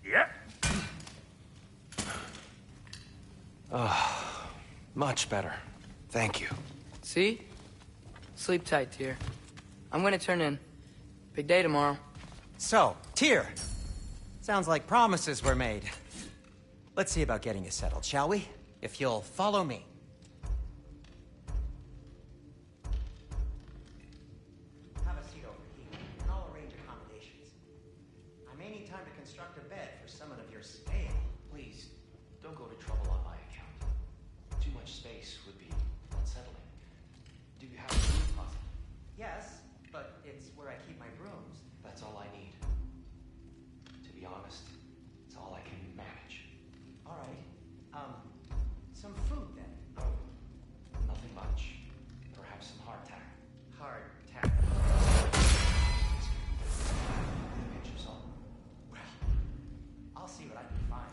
Yep. Much better. Thank you. See? Sleep tight, Tyr. I'm gonna turn in. Big day tomorrow. So, Tyr. Sounds like promises were made. Let's see about getting you settled, shall we? If you'll follow me. Have a seat over here, and I'll arrange accommodations. I may need time to construct a bed for someone of your scale. Please, don't go to trouble on my account. Too much space would be unsettling. Do you have a room closet? Yes, but it's where I keep my brooms. That's all I need. To be honest, it's all I can manage. All right. Some food then. Oh, nothing much. Perhaps some hardtack. Hardtack. Pinch of salt. Well, I'll see what I can find.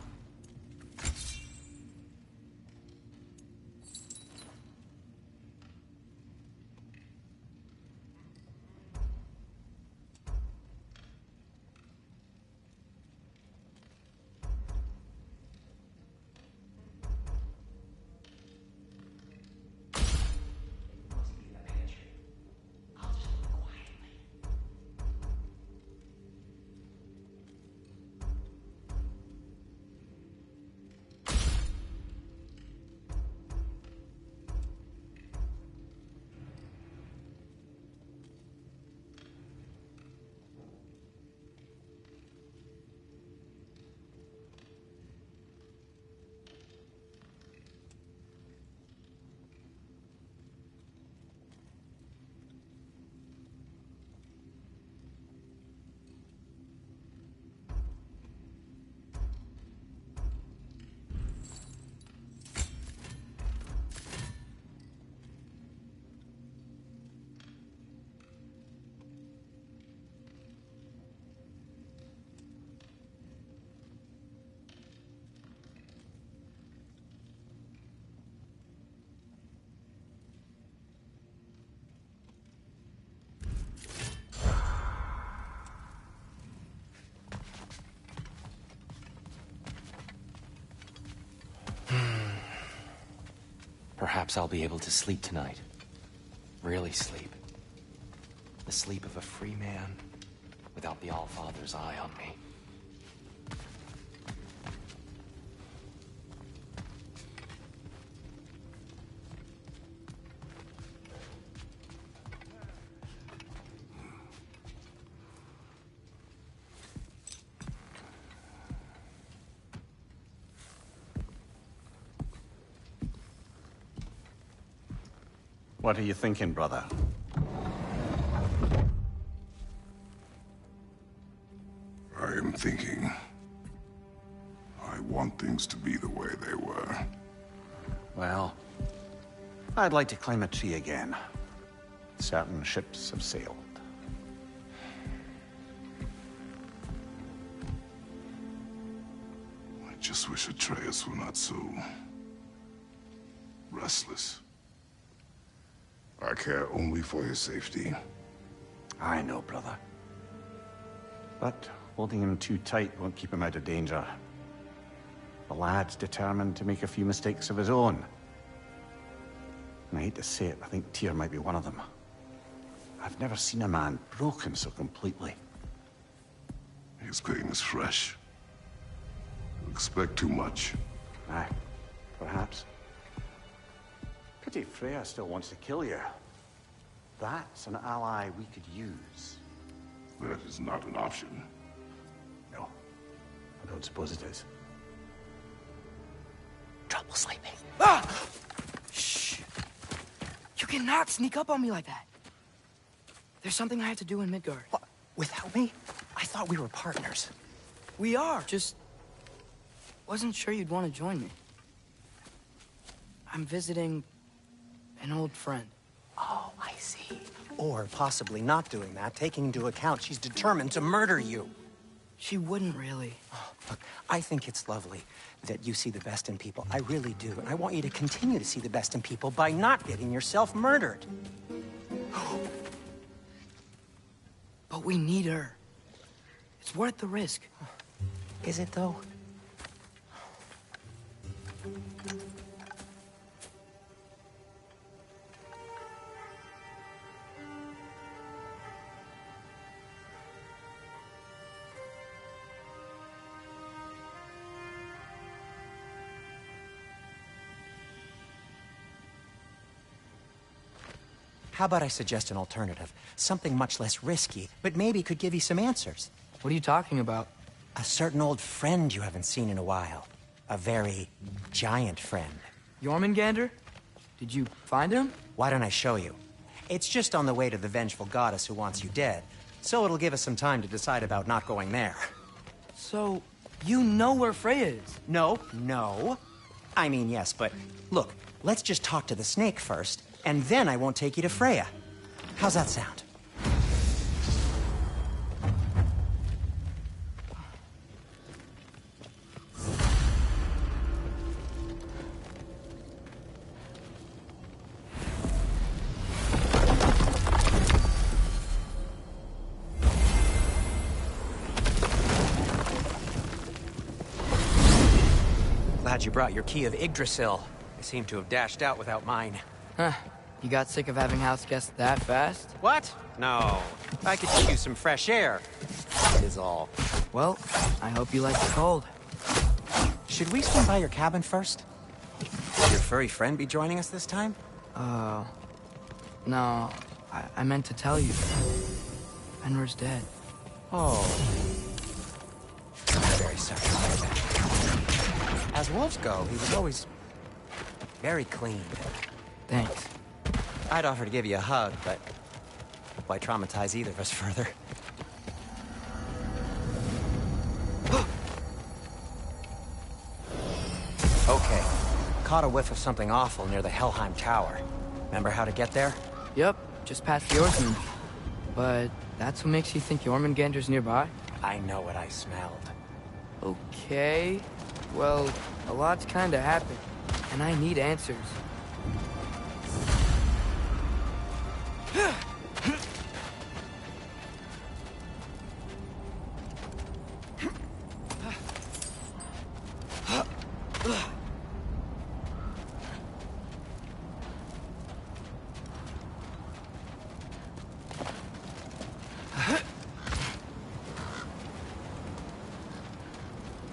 Must be in the pantry. I'll just look quietly. Perhaps I'll be able to sleep tonight. Really sleep. The sleep of a free man without the Allfather's eye on me. What are you thinking, brother? I am thinking. I want things to be the way they were. Well, I'd like to climb a tree again. Certain ships have sailed. I just wish Atreus were not so restless. I care only for his safety. I know, brother. But holding him too tight won't keep him out of danger. The lad's determined to make a few mistakes of his own. And I hate to say it, I think Tyr might be one of them. I've never seen a man broken so completely. His pain is fresh. You expect too much. Aye, perhaps. Pity Freya still wants to kill you. That's an ally we could use. That is not an option. No, I don't suppose it is. Trouble sleeping. Ah! Shh! You cannot sneak up on me like that. There's something I have to do in Midgard. What? Without me? I thought we were partners. We are. Just wasn't sure you'd want to join me. I'm visiting an old friend. Oh, I see. Or possibly not doing that, taking into account she's determined to murder you. She wouldn't really. Oh, look, I think it's lovely that you see the best in people. I really do. And I want you to continue to see the best in people by not getting yourself murdered. But we need her. It's worth the risk. Is it, though? How about I suggest an alternative? Something much less risky, but maybe could give you some answers. What are you talking about? A certain old friend you haven't seen in a while. A very giant friend. Jormungandr? Did you find him? Why don't I show you? It's just on the way to the vengeful goddess who wants you dead, so it'll give us some time to decide about not going there. So, you know where Freya is? No. I mean, yes, but look, let's just talk to the snake first, and then I won't take you to Freya. How's that sound? Glad you brought your key of Yggdrasil. I seem to have dashed out without mine. Huh. You got sick of having house guests that fast? What? No. I could give you some fresh air. Is all. Well, I hope you like the cold. Should we swing by your cabin first? Will your furry friend be joining us this time? No. I meant to tell you. Fenrir's dead. Oh. I'm very sorry to hear that. As wolves go, he was always very clean. Thanks. I'd offer to give you a hug, but why traumatize either of us further? Okay. Caught a whiff of something awful near the Helheim Tower. Remember how to get there? Yep, just past the Orkney. But that's what makes you think Jormungandr's nearby? I know what I smelled. Okay. Well, a lot's kinda happened, and I need answers.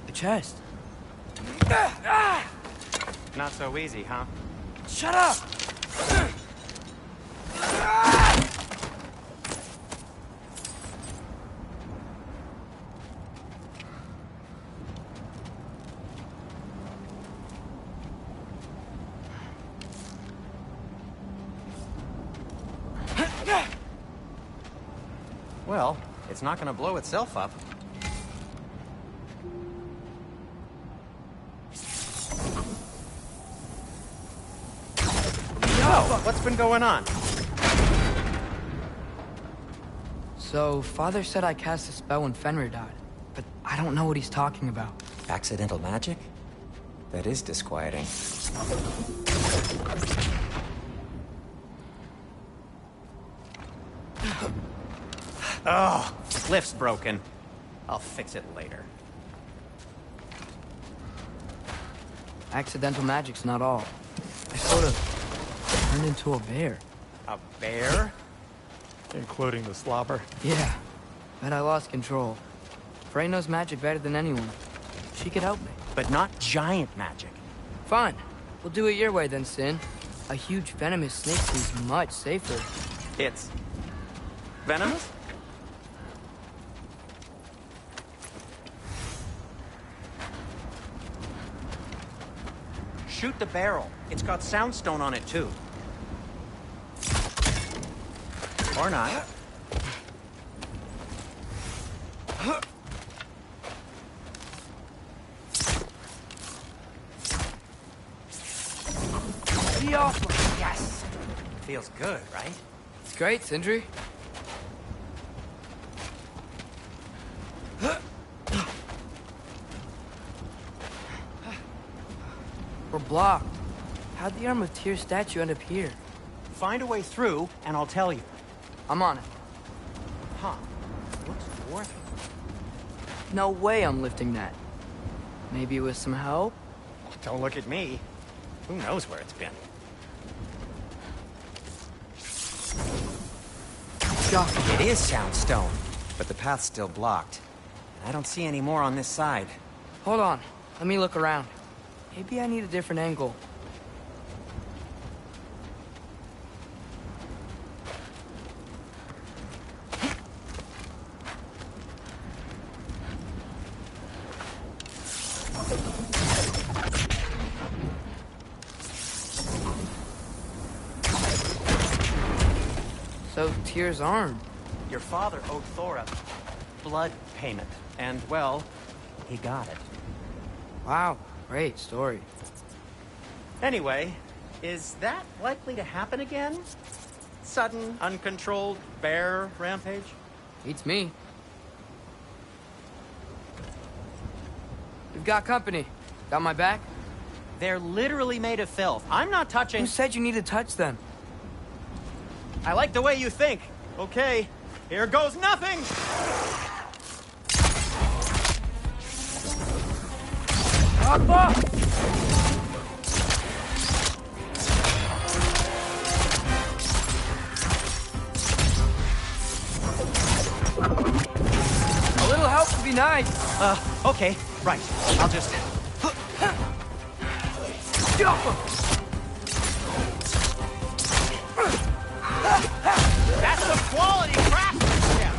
The chest. Not so easy, huh? Shut up! Well, it's not gonna blow itself up. Oh, what's been going on? So, Father said I cast a spell when Fenrir died, but I don't know what he's talking about. Accidental magic? That is disquieting. Oh, lift's broken. I'll fix it later. Accidental magic's not all. I sort of turned into a bear. A bear? Including the slobber. Yeah, but I lost control. Frey knows magic better than anyone. She could help me. But not giant magic. Fine. We'll do it your way then, Sin. A huge venomous snake seems much safer. It's venomous? Shoot the barrel. It's got soundstone on it, too. Or not. Be off! Yes! Feels good, right? It's great, Sindri. We're blocked. How'd the Arm of Tyr statue end up here? Find a way through, and I'll tell you. I'm on it. Huh. Looks dwarfy. No way I'm lifting that. Maybe with some help? Don't look at me. Who knows where it's been? Shocking. It is Soundstone, but the path's still blocked. And I don't see any more on this side. Hold on. Let me look around. Maybe I need a different angle. So, Tyr's armed. Your father owed Thor a blood payment. And, well, he got it. Wow, great story. Anyway, is that likely to happen again? Sudden, uncontrolled bear rampage? Beats me. We've got company. Got my back? They're literally made of filth. I'm not touching... Who said you need to touch them? I like the way you think. Okay, here goes nothing! Papa! A little help would be nice. Okay, right. I'll just... That's some quality craftsmanship!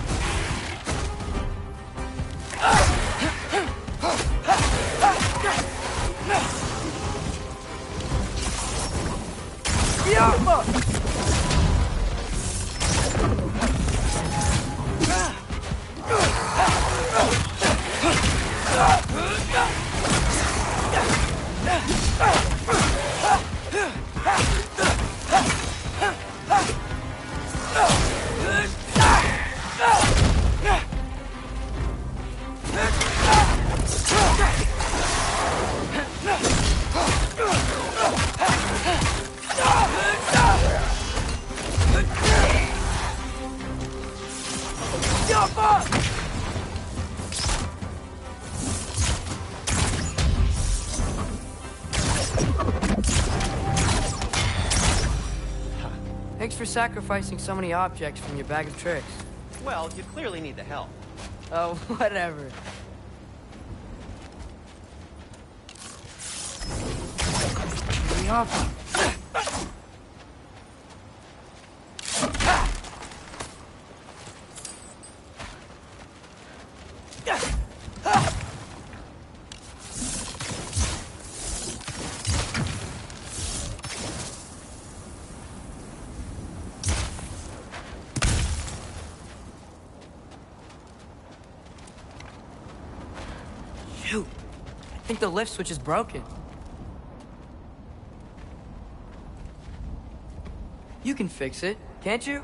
Thanks for sacrificing so many objects from your bag of tricks. Well, you clearly need the help. Oh, whatever. Hurry up. Shoot. I think the lift switch is broken. You can fix it, can't you?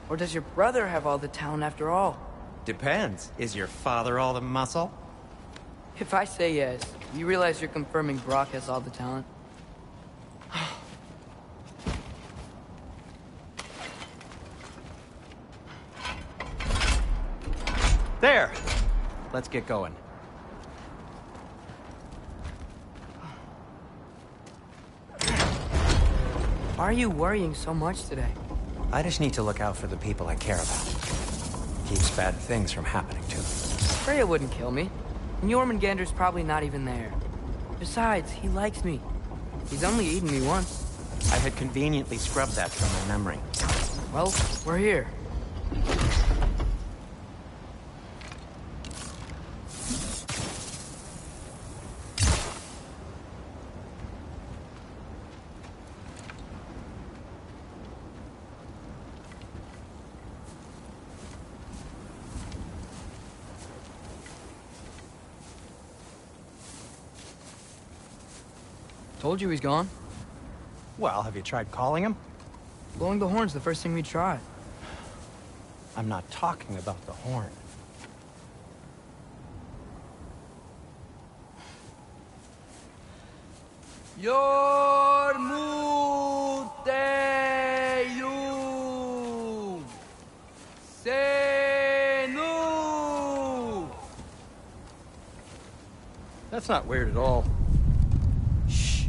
Or does your brother have all the talent after all? Depends. Is your father all the muscle? If I say yes, you realize you're confirming Brock has all the talent? There! Let's get going. Why are you worrying so much today? I just need to look out for the people I care about. Keeps bad things from happening to me. Freya wouldn't kill me. And Jormungandr's probably not even there. Besides, he likes me. He's only eaten me once. I had conveniently scrubbed that from my memory. Well, we're here. Told you he's gone. Well, have you tried calling him? Blowing the horn's the first thing we tried. I'm not talking about the horn. Senu! That's not weird at all. Shh.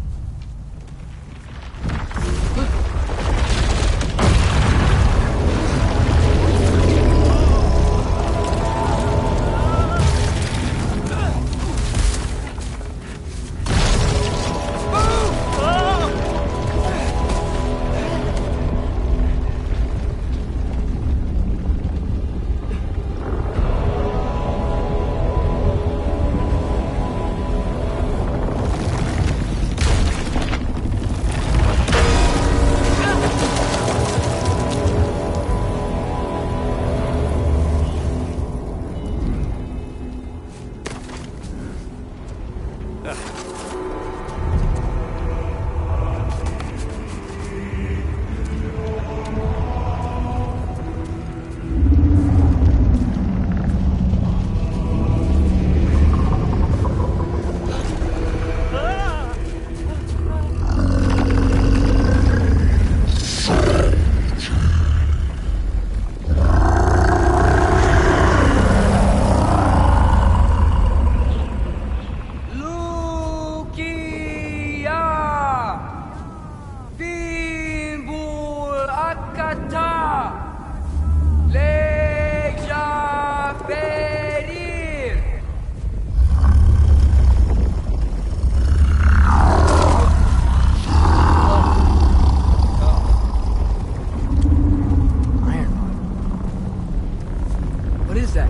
What is that?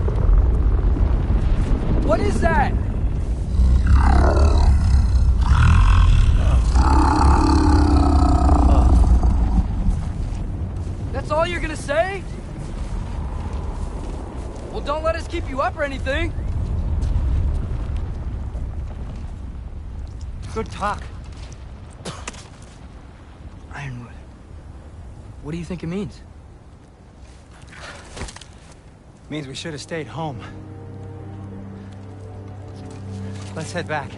What is that? That's all you're gonna say? Well, don't let us keep you up or anything. Good talk. Ironwood. What do you think it means? Means we should have stayed home. Let's head back.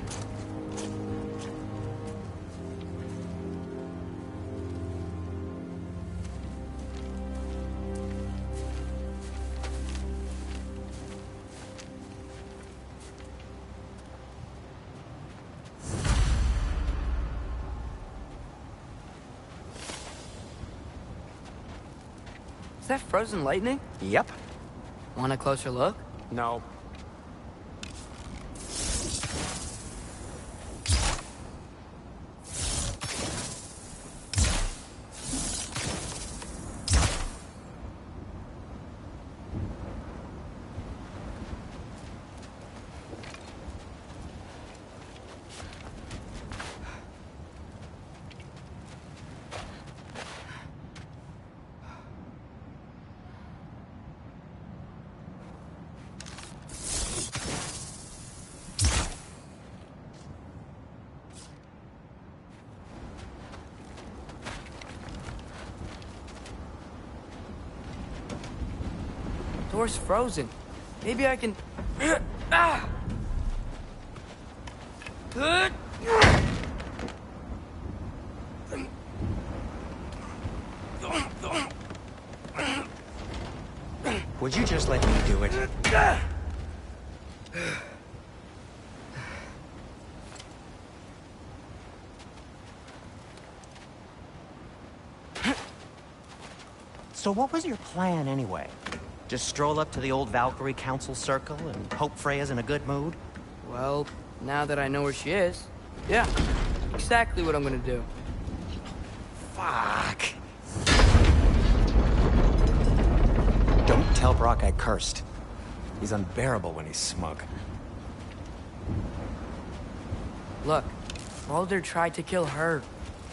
Is that frozen lightning? Yep. Want a closer look? No. Door's frozen. Maybe I can... Ah! Would you just let me do it? So what was your plan anyway? Just stroll up to the old Valkyrie Council circle and hope Freya's in a good mood? Well, now that I know where she is, yeah, exactly what I'm gonna do. Fuck. Don't tell Brock I cursed. He's unbearable when he's smug. Look, Baldur tried to kill her.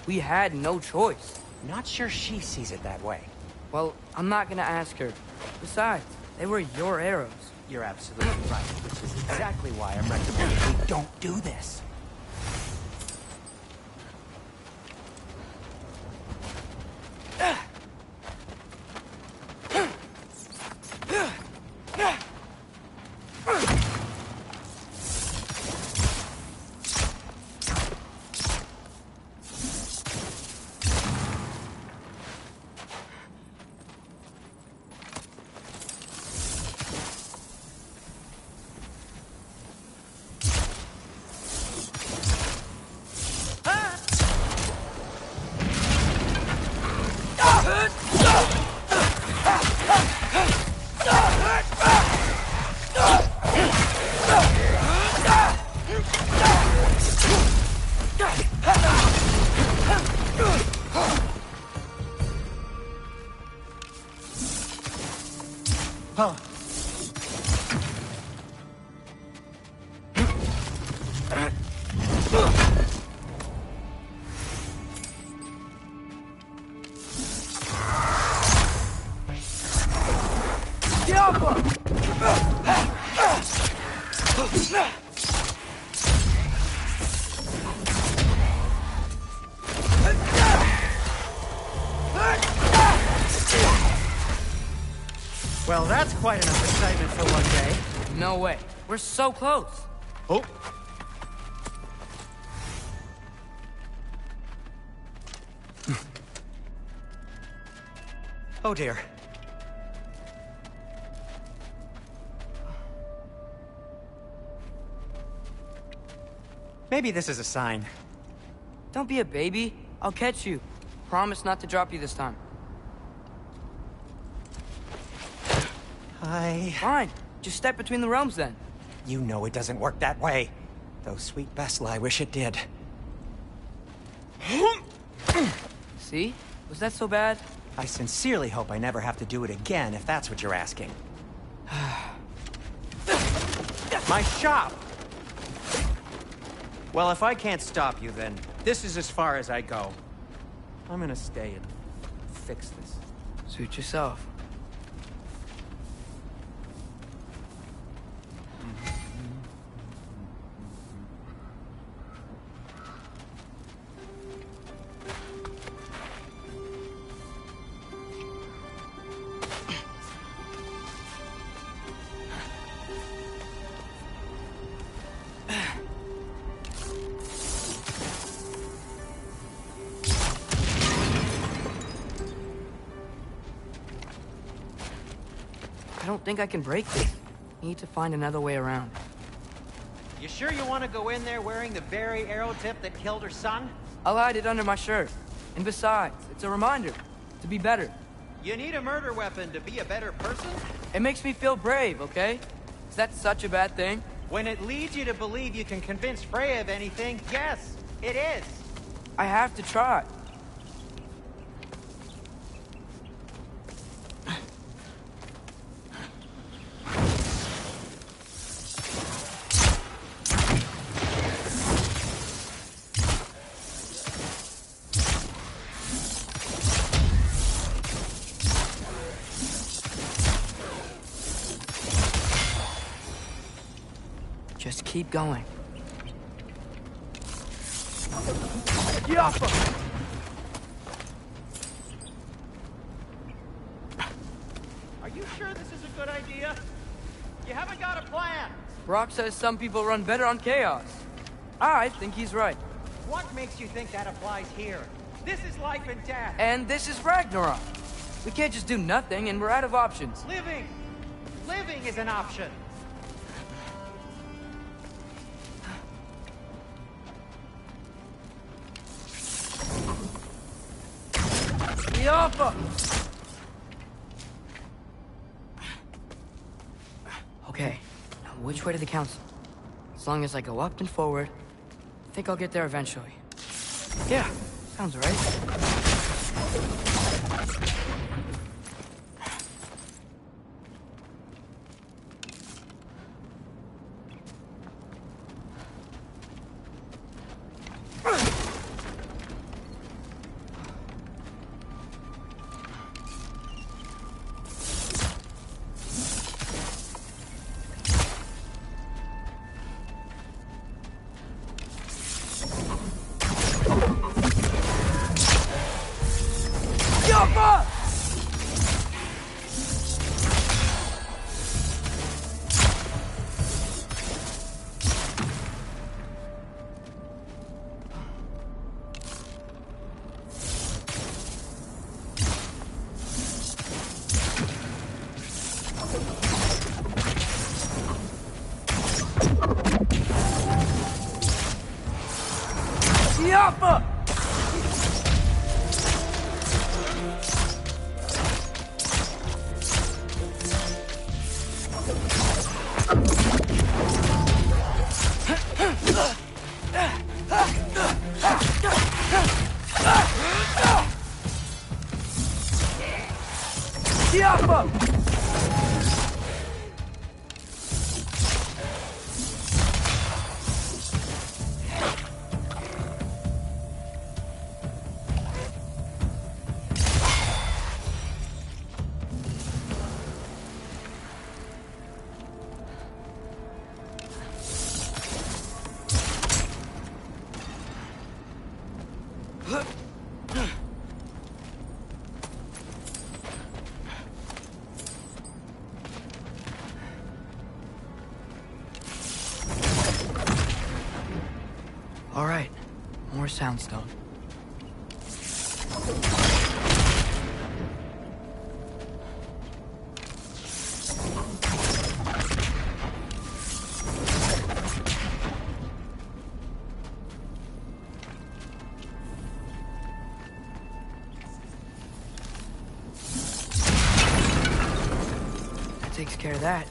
We had no choice. Not sure she sees it that way. Well, I'm not gonna ask her. Besides, they were your arrows. You're absolutely right, which is exactly why I'm recommending we don't do this. Huh. Well, that's quite enough excitement for one day. No way. We're so close. Oh. Oh dear. Maybe this is a sign. Don't be a baby. I'll catch you. Promise not to drop you this time. Fine. Just step between the realms then. You know it doesn't work that way. Though sweet Bessel, I wish it did. See? Was that so bad? I sincerely hope I never have to do it again, if that's what you're asking. My shop! Well, if I can't stop you, then this is as far as I go. I'm gonna stay and fix this. Suit yourself. I don't think I can break this. Need to find another way around. You sure you want to go in there wearing the very arrow tip that killed her son? I'll hide it under my shirt. And besides, it's a reminder to be better. You need a murder weapon to be a better person? It makes me feel brave, okay? Is that such a bad thing? When it leads you to believe you can convince Freya of anything, yes, it is. I have to try. Just keep going. Yappa! Are you sure this is a good idea? You haven't got a plan. Brock says some people run better on chaos. I think he's right. What makes you think that applies here? This is life and death. And this is Ragnarok. We can't just do nothing, and we're out of options. Living! Living is an option. Yappa! Okay, now which way to the council? As long as I go up and forward, I think I'll get there eventually. Yeah, sounds right. Yappa! Yappa! All right, more soundstone. That takes care of that.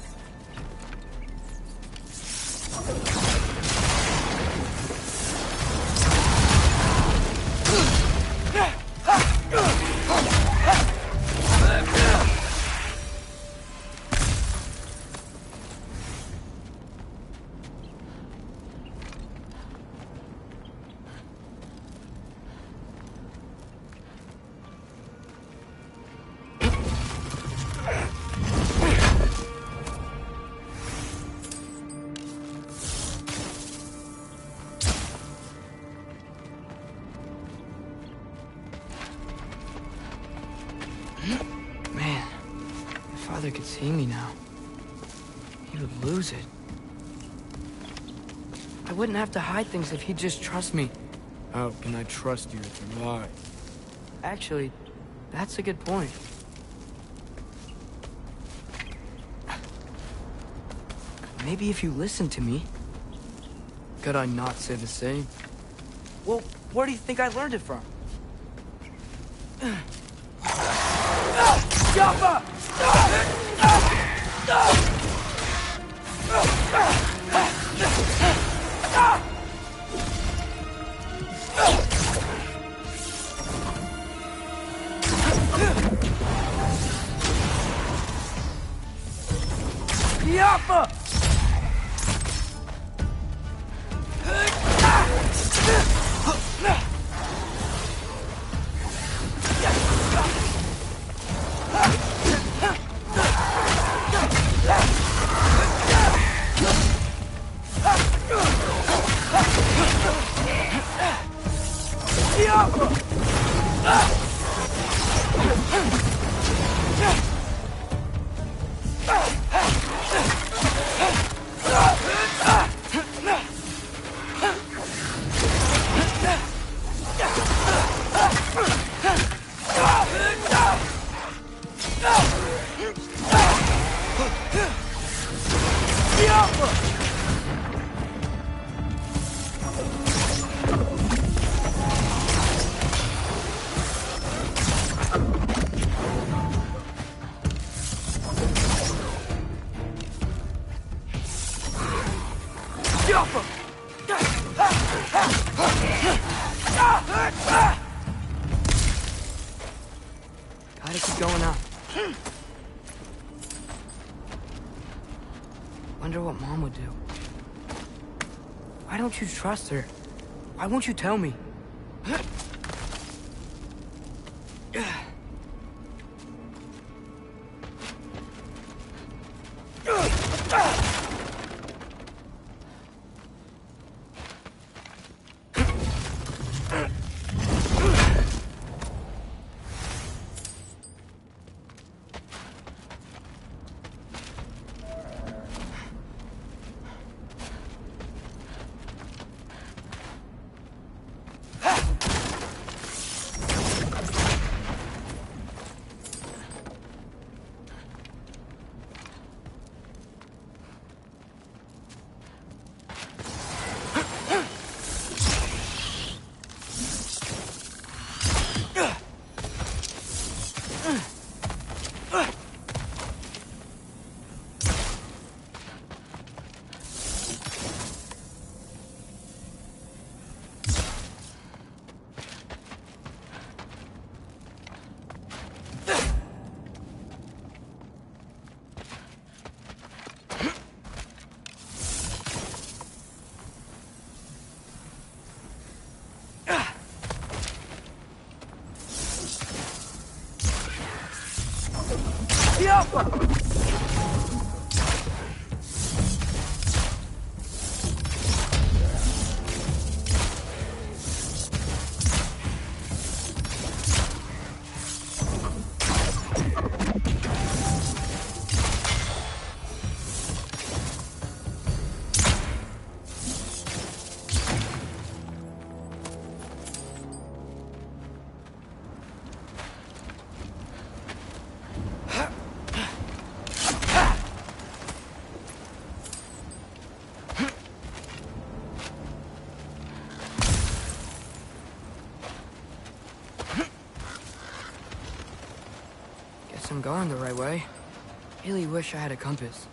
Man, if Father could see me now, he would lose it. I wouldn't have to hide things if he'd just trust me. How can I trust you if you lie? Actually, that's a good point. Maybe if you listened to me. Could I not say the same? Well, where do you think I learned it from? Jumper! Yappa! Gotta keep going up. Wonder what Mom would do. Why don't you trust her? Why won't you tell me? guess I'm going the right way. Really wish I had a compass.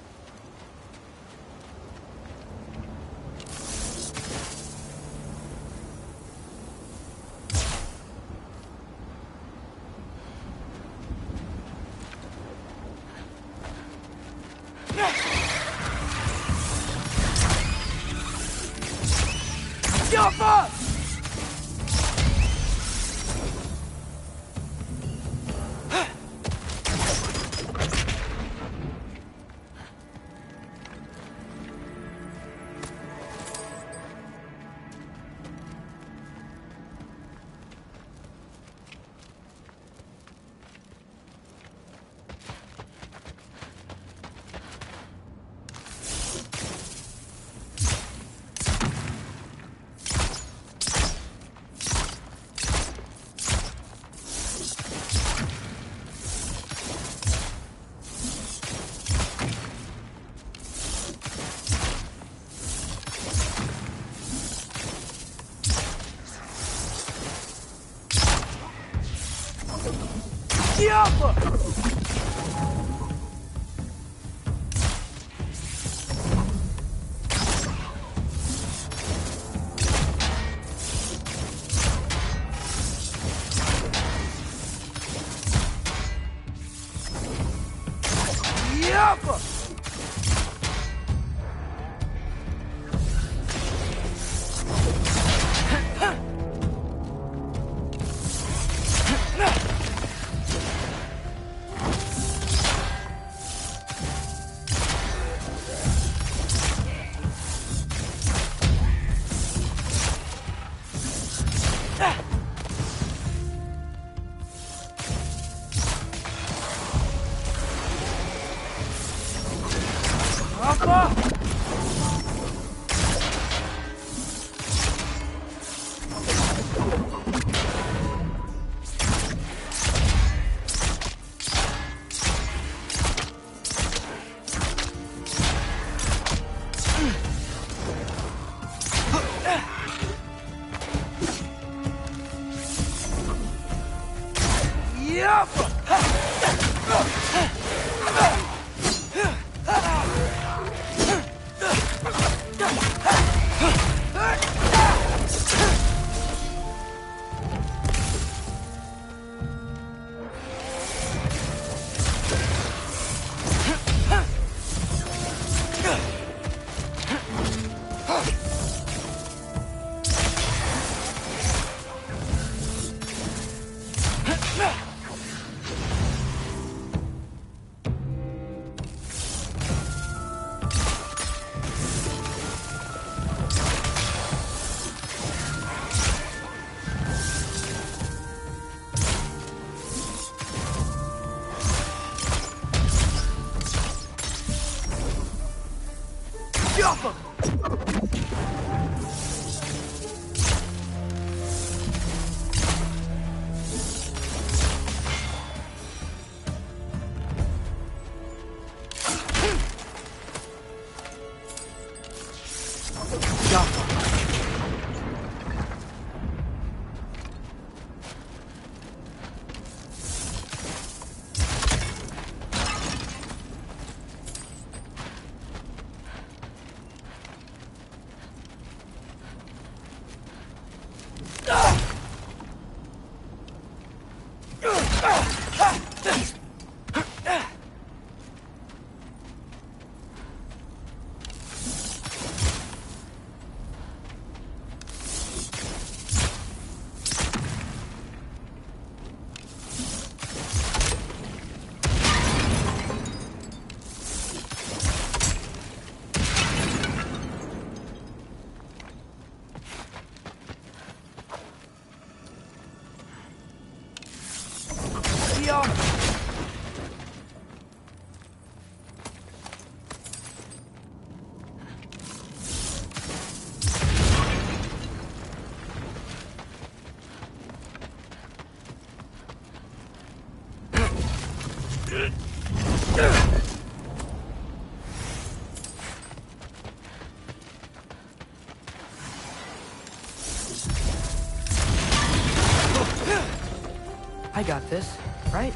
I got this, right?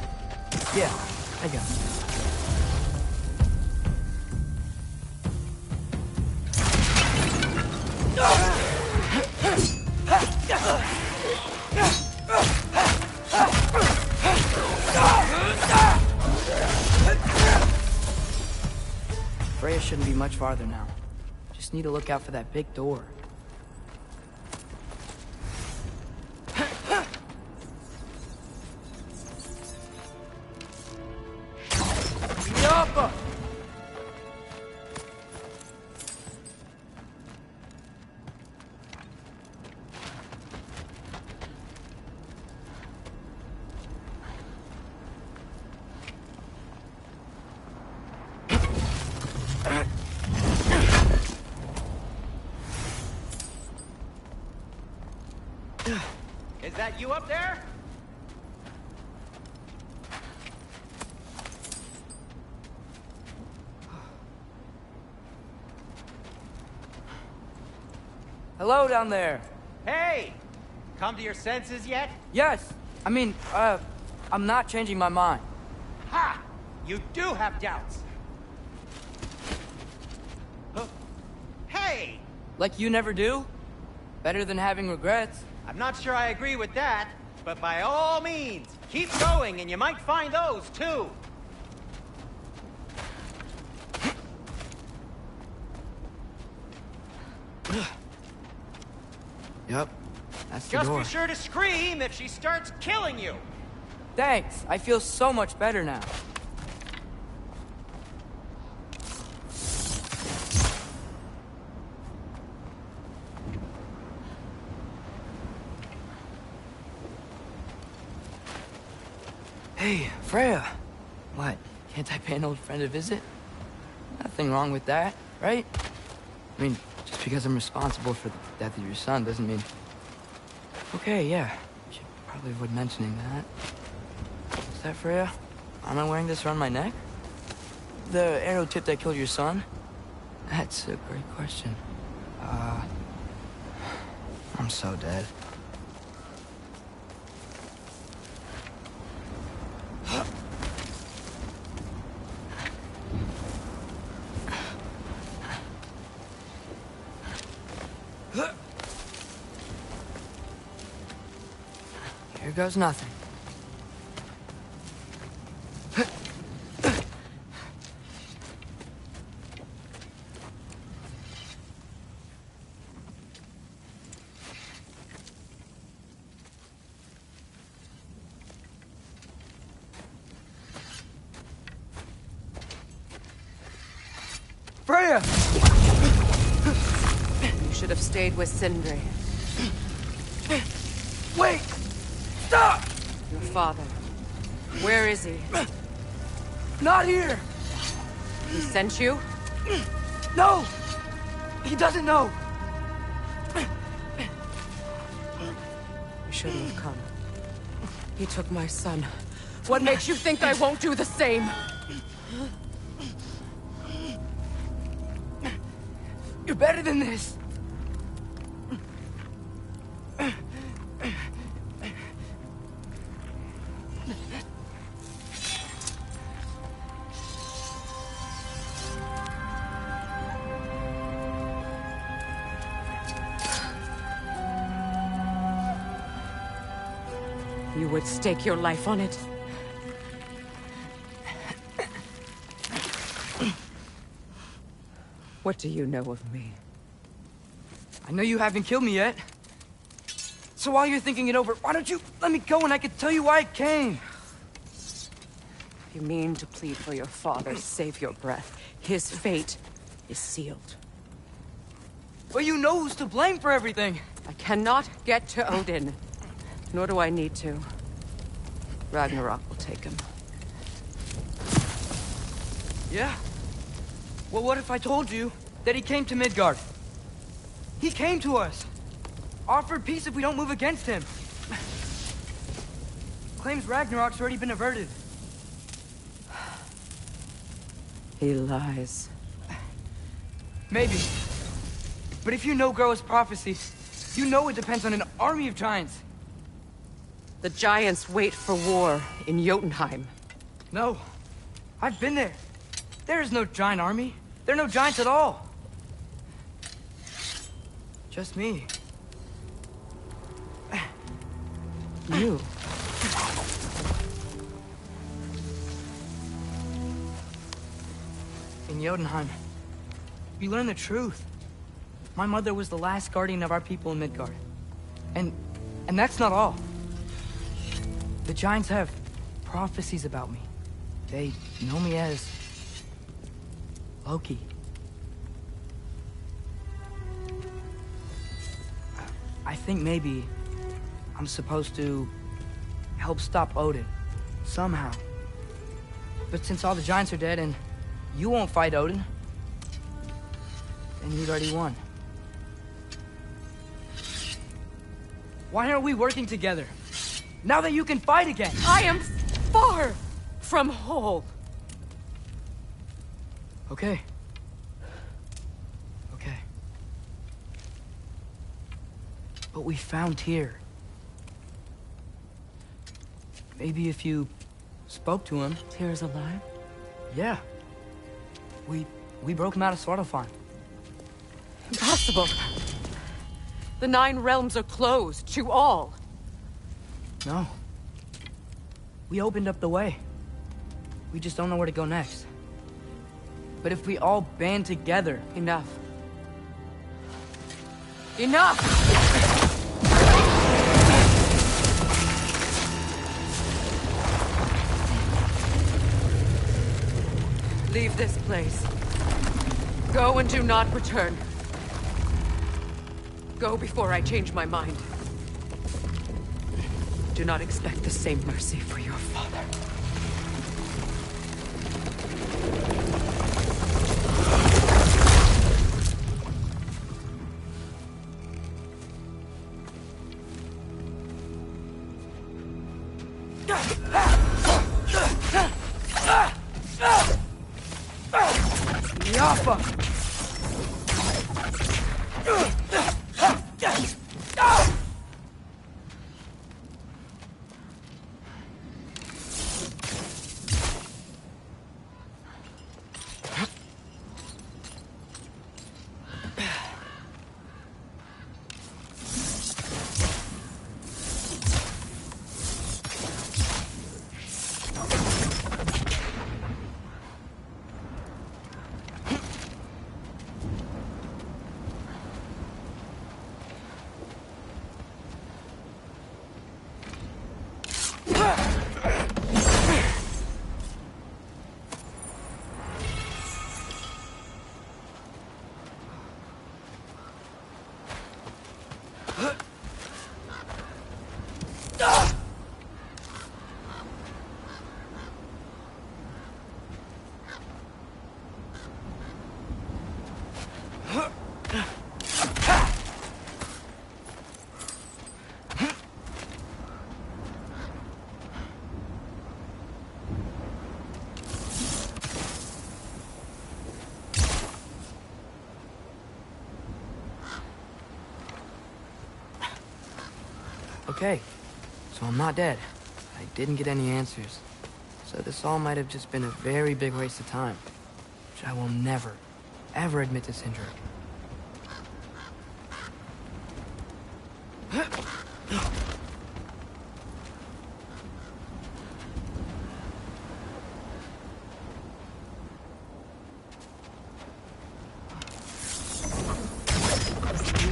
Yeah. I got it. Freya shouldn't be much farther now. Just need to look out for that big door. Yappa! Is that you up there? Hello down there. Hey! Come to your senses yet? Yes. I mean, I'm not changing my mind. Ha! You do have doubts. Huh? Hey! Like you never do? Better than having regrets. I'm not sure I agree with that, but by all means, keep going and you might find those too. Yep. That's the Just door. be sure to scream if she starts killing you. Thanks. I feel so much better now. Hey, Freya. What? Can't I pay an old friend a visit? Nothing wrong with that, right? I mean, just because I'm responsible for the death of your son doesn't mean... Okay, yeah. Should probably avoid mentioning that. Is that Freya? Am I wearing this around my neck? The arrow tip that killed your son? That's a great question. I'm so dead. Here goes nothing. Freya! You should have stayed with Sindri. Wait! Stop! Your father. Where is he? Not here! He sent you? No! He doesn't know! You shouldn't have come. He took my son. What makes you think I won't do the same? You're better than this! You would stake your life on it? What do you know of me? I know you haven't killed me yet. So while you're thinking it over, why don't you let me go and I can tell you why I came? If you mean to plead for your father, save your breath. His fate is sealed. Well, you know who's to blame for everything. I cannot get to Odin. Nor do I need to. Ragnarok will take him. Yeah? Well, what if I told you that he came to Midgard? He came to us. Offered peace if we don't move against him. Claims Ragnarok's already been averted. He lies. Maybe. But if you know Groa's prophecy, you know it depends on an army of giants. The giants wait for war in Jotunheim. No. I've been there. There is no giant army. There are no giants at all. Just me. You. In Jotunheim, we learn the truth. My mother was the last guardian of our people in Midgard. And that's not all. The giants have prophecies about me. They know me as Loki. I think maybe I'm supposed to help stop Odin, somehow. But since all the giants are dead and you won't fight Odin, then you've already won. Why aren't we working together? Now that you can fight again! I am far from whole. Okay. Okay. But we found Tyr. Maybe if you spoke to him... Tyr's alive? Yeah. We broke him out of Svartalfheim. Impossible. The 9 realms are closed to all. No. We opened up the way. We just don't know where to go next. But if we all band together... Enough. Enough! Leave this place. Go and do not return. Go before I change my mind. Do not expect the same mercy for your father. Yappa! Okay, so I'm not dead. I didn't get any answers. So this all might have just been a very big waste of time. Which I will never, ever admit to Sindrik.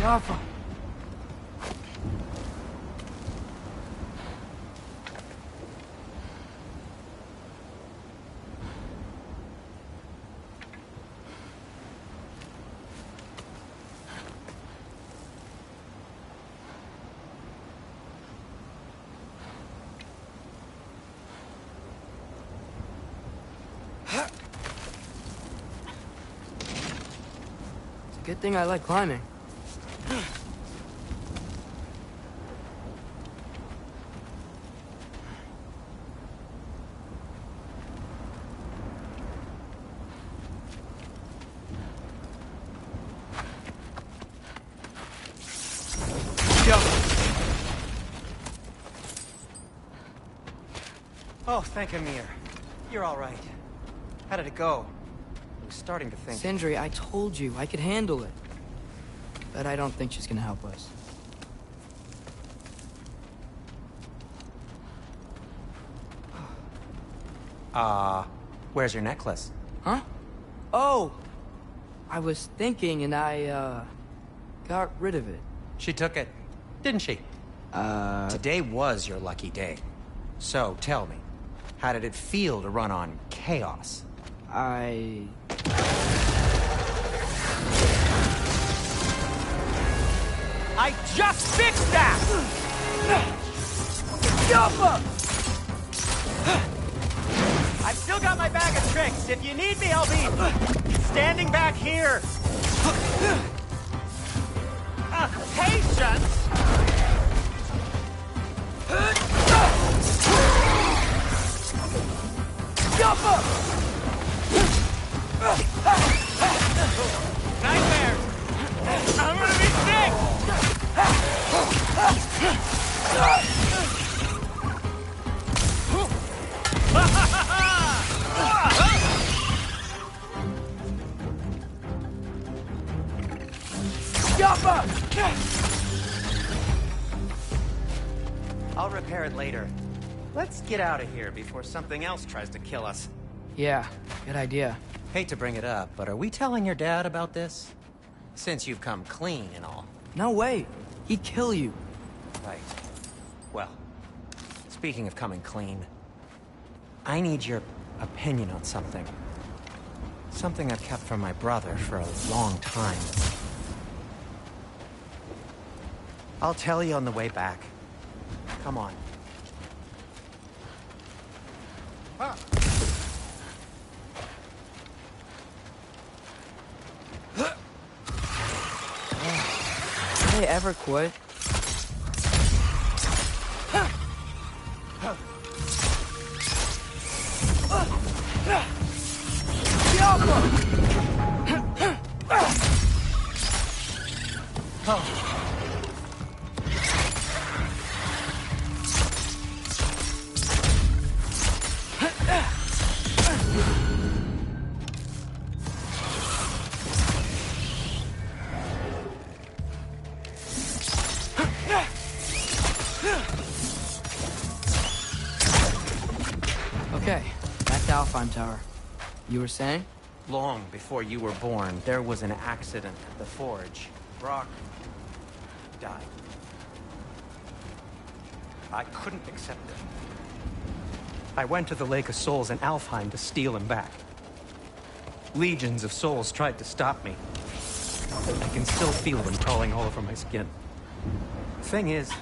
Yafa. Good thing I like climbing. Oh, thank Amir. You're all right. How did it go? I was starting to think... Sindri, I told you I could handle it. But I don't think she's gonna help us. Where's your necklace? Huh? Oh! I was thinking and I, got rid of it. She took it, didn't she? Today was your lucky day. So, tell me, how did it feel to run on chaos? I just fixed that! Yappa! I've still got my bag of tricks. If you need me, I'll be standing back here. Patience! Yappa! Nightmares! I'm gonna be sick! I'll repair it later. Let's get out of here before something else tries to kill us. Yeah, good idea. Hate to bring it up, but are we telling your dad about this? Since you've come clean and all. No way. He'd kill you. Right. Well, speaking of coming clean, I need your opinion on something. Something I've kept from my brother for a long time. I'll tell you on the way back. Come on. Did they ever quit? Okay, back to Alfheim Tower. You were saying? Long before you were born, there was an accident at the forge. Brock died. I couldn't accept it. I went to the Lake of Souls in Alfheim to steal him back. Legions of souls tried to stop me. I can still feel them crawling all over my skin. Thing is,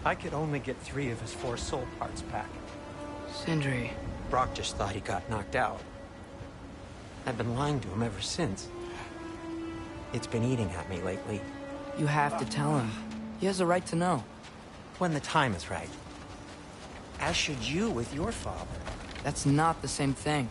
I could only get 3 of his 4 soul parts back. Sindri. Brock just thought he got knocked out. I've been lying to him ever since. It's been eating at me lately. You have to tell him. He has a right to know. When the time is right. As should you with your father. That's not the same thing.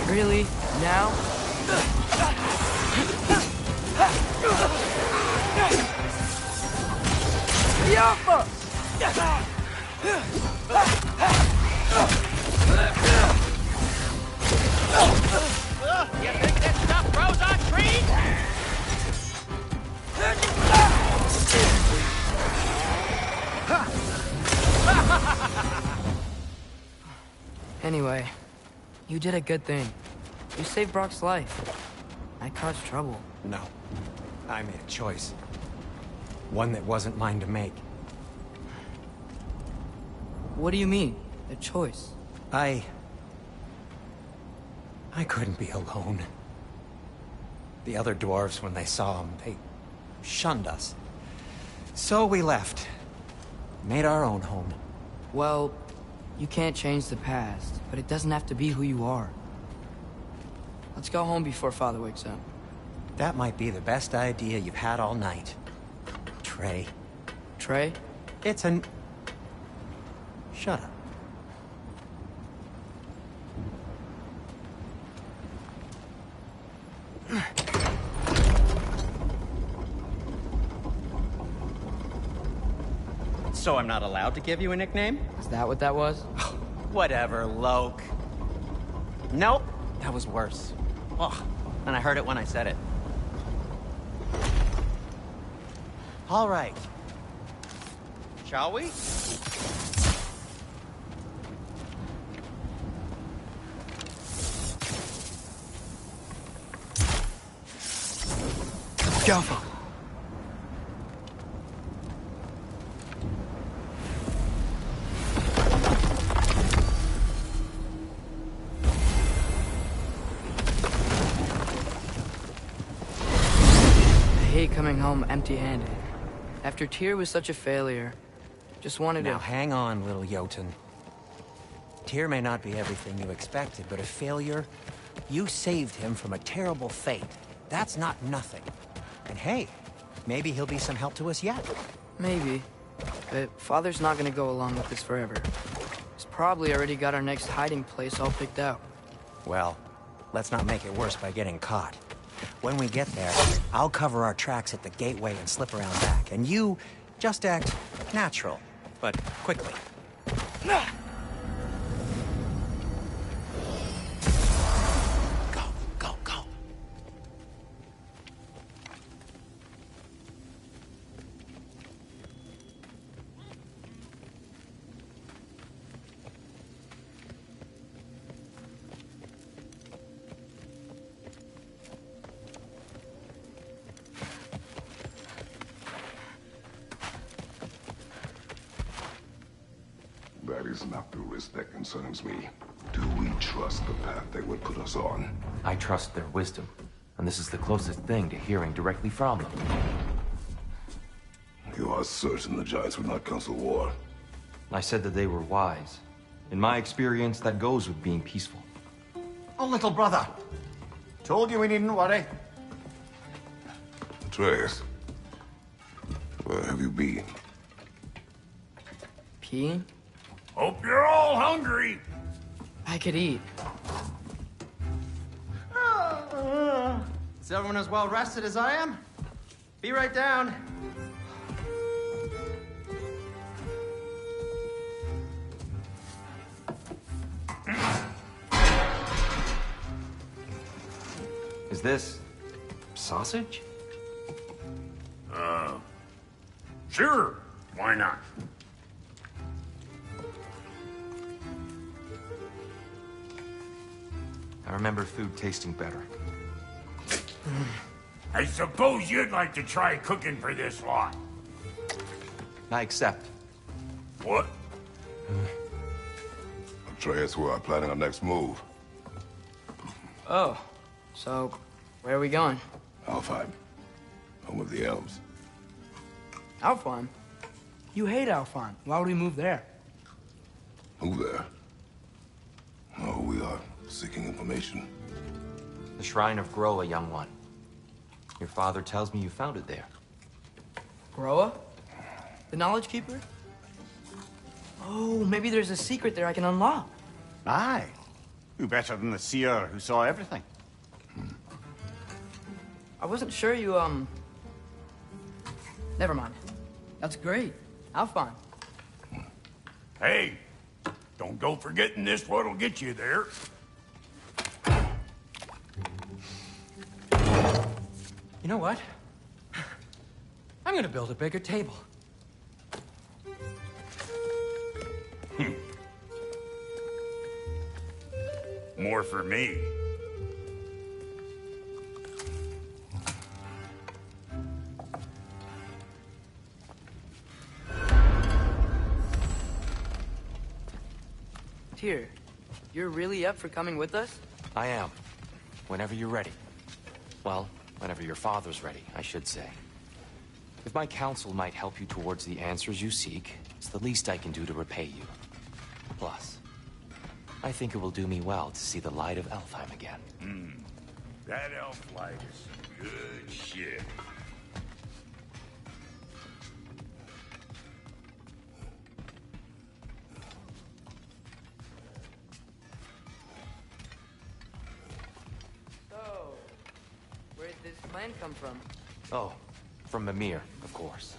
Really? Now? Yappa! You think this stuff grows on trees? Anyway, you did a good thing. You saved Brock's life. I caused trouble. No. I made a choice. One that wasn't mine to make. What do you mean? A choice? I couldn't be alone. The other dwarves, when they saw him, they shunned us. So we left. Made our own home. Well, you can't change the past, but it doesn't have to be who you are. Let's go home before Father wakes up. That might be the best idea you've had all night. Trey. Trey? It's an... Shut up. So I'm not allowed to give you a nickname? Is that what that was? Whatever, Loke. Nope, that was worse. Ugh, and I heard it when I said it. All right. Shall we? Alpha. I hate coming home empty-handed. After Tyr was such a failure, just wanted Now to... hang on, little Jotun. Tyr may not be everything you expected, but a failure? You saved him from a terrible fate. That's not nothing. And hey, maybe he'll be some help to us yet. Maybe. But Father's not gonna go along with this forever. He's probably already got our next hiding place all picked out. Well, let's not make it worse by getting caught. When we get there, I'll cover our tracks at the gateway and slip around back. And you just act natural, but quickly. Go, go, go. That is not the risk that concerns me. Do we trust the path they would put us on? I trust their wisdom, and this is the closest thing to hearing directly from them. You are certain the Giants would not counsel war? I said that they were wise. In my experience, that goes with being peaceful. Oh, little brother. Told you we needn't worry. Atreus, where have you been? Peeing? Hope you're all hungry. I could eat. Is everyone as well rested as I am? Be right down. Is this sausage? Sure. Why not? I remember food tasting better. I suppose you'd like to try cooking for this lot. I accept. What? Atreus, we are planning our next move. Oh, so where are we going? Alfheim, home of the elves. Alfheim? You hate Alfheim. Why would we move there? Who there? Oh, we are seeking information. The Shrine of Groa, young one. Your father tells me you found it there. Groa? The Knowledge Keeper? Oh, maybe there's a secret there I can unlock. Aye. Who better than the seer who saw everything? I wasn't sure you, Never mind. That's great. Alfheim. Hey, don't go forgetting this what'll get you there. You know what? I'm gonna build a bigger table. More for me. Tyr, you're really up for coming with us? I am. Whenever you're ready. Well, whenever your father's ready, I should say. If my counsel might help you towards the answers you seek, it's the least I can do to repay you. Plus, I think it will do me well to see the light of Alfheim again. That elf light is good shit. land come from? Oh, from Mimir, of course.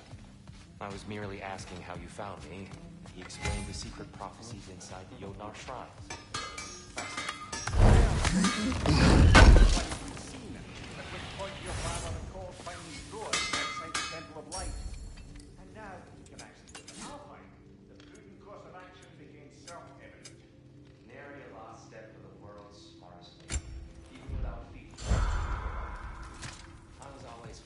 I was merely asking how you found me. He explained the secret prophecies inside the Jotnar shrines. And now you can actually live in Alpine. The prudent course of action became self-evident. Nary a lost step for the world's smartest man. Even without feet. I was always...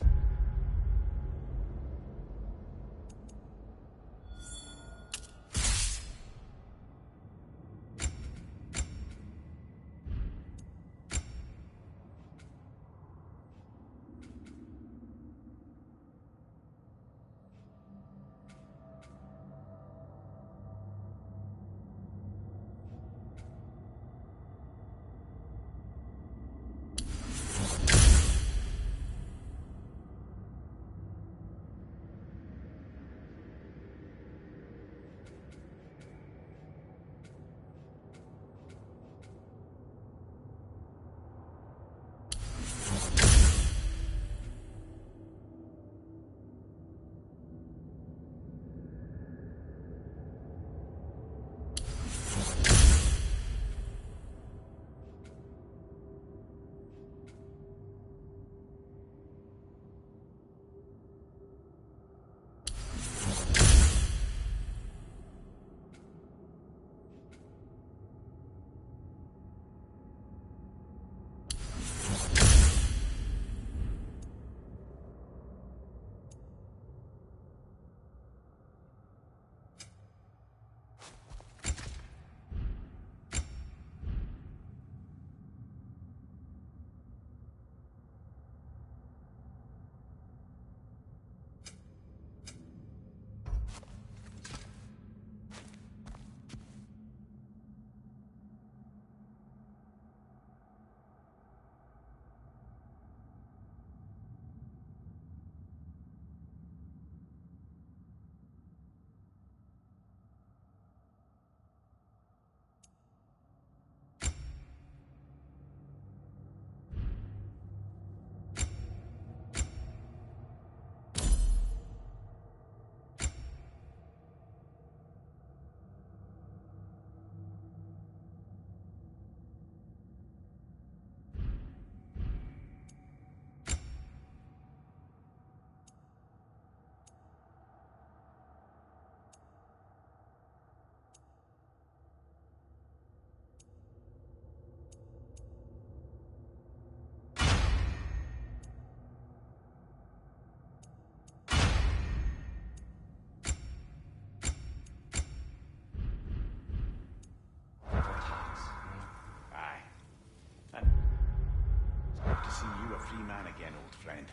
Free man again, old friend.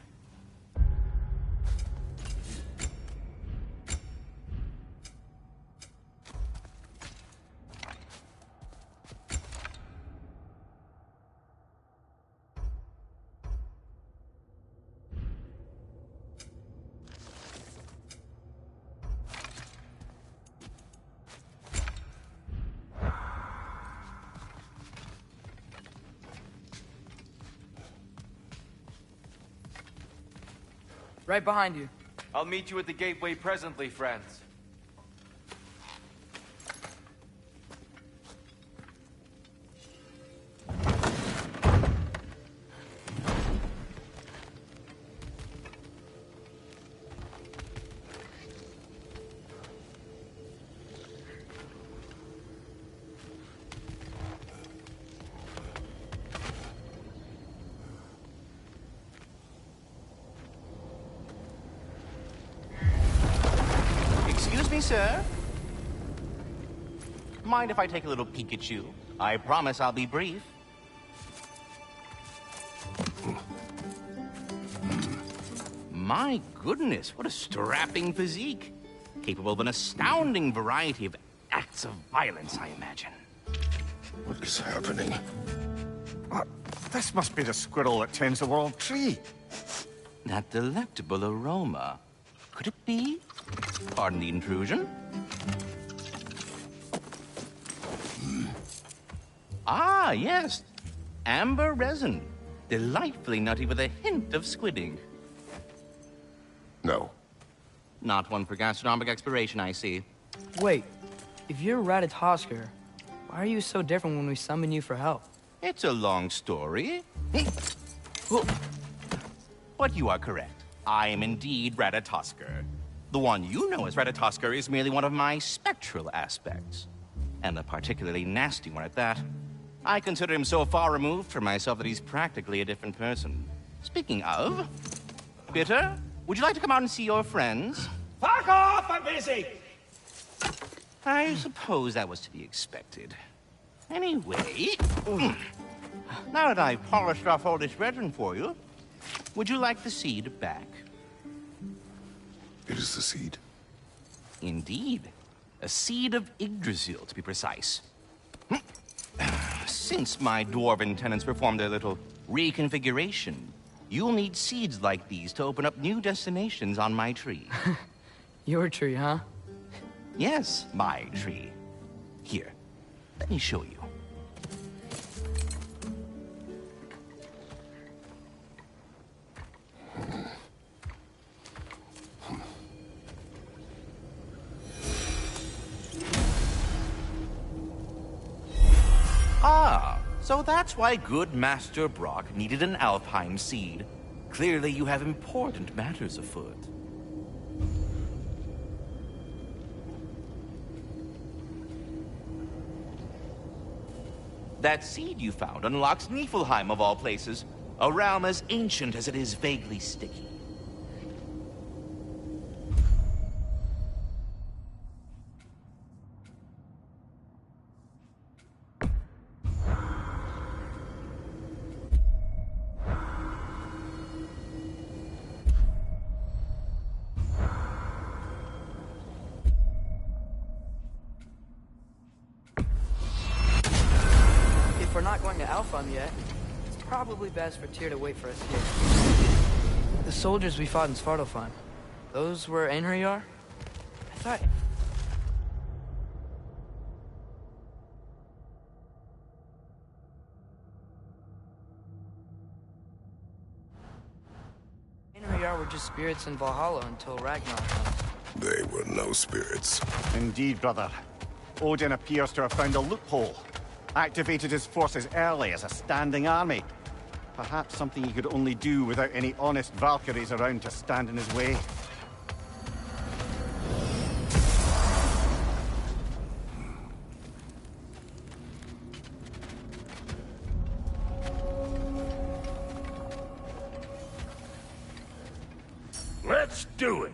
Right behind you. I'll meet you at the gateway presently, friends. Excuse me, sir. Mind if I take a little peek at you? I promise I'll be brief. My goodness, what a strapping physique. Capable of an astounding variety of acts of violence, I imagine. What is happening? This must be the squirrel that tends the world tree. That delectable aroma. Could it be? Pardon the intrusion. Ah, yes. Amber resin. Delightfully nutty with a hint of squidding. No. Not one for gastronomic exploration, I see. Wait, if you're Ratatosker, why are you so different when we summon you for help? It's a long story. But you are correct. I am indeed Ratatosker. The one you know as Ratatosker is merely one of my spectral aspects. And a particularly nasty one at that. I consider him so far removed from myself that he's practically a different person. Speaking of, Bitter, would you like to come out and see your friends? Fuck off! I'm busy! I suppose that was to be expected. Anyway, now that I've polished off all this resin for you, would you like the seed back? It is the seed. Indeed. A seed of Yggdrasil, to be precise. Since my dwarven tenants performed their little reconfiguration, you'll need seeds like these to open up new destinations on my tree. Your tree, huh? Yes, my tree. Here, let me show you. Ah, so that's why good Master Brock needed an Alpine seed. Clearly you have important matters afoot. That seed you found unlocks Niflheim of all places, a realm as ancient as it is vaguely sticky. If we're not going to Alfheim yet, it's probably best for Tyr to wait for us here. The soldiers we fought in Svartalfheim, those were Einherjar? I thought... Einherjar were just spirits in Valhalla until Ragnarok comes. They were no spirits. Indeed, brother. Odin appears to have found a loophole. Activated his forces early as a standing army. Perhaps something he could only do without any honest Valkyries around to stand in his way. Let's do it.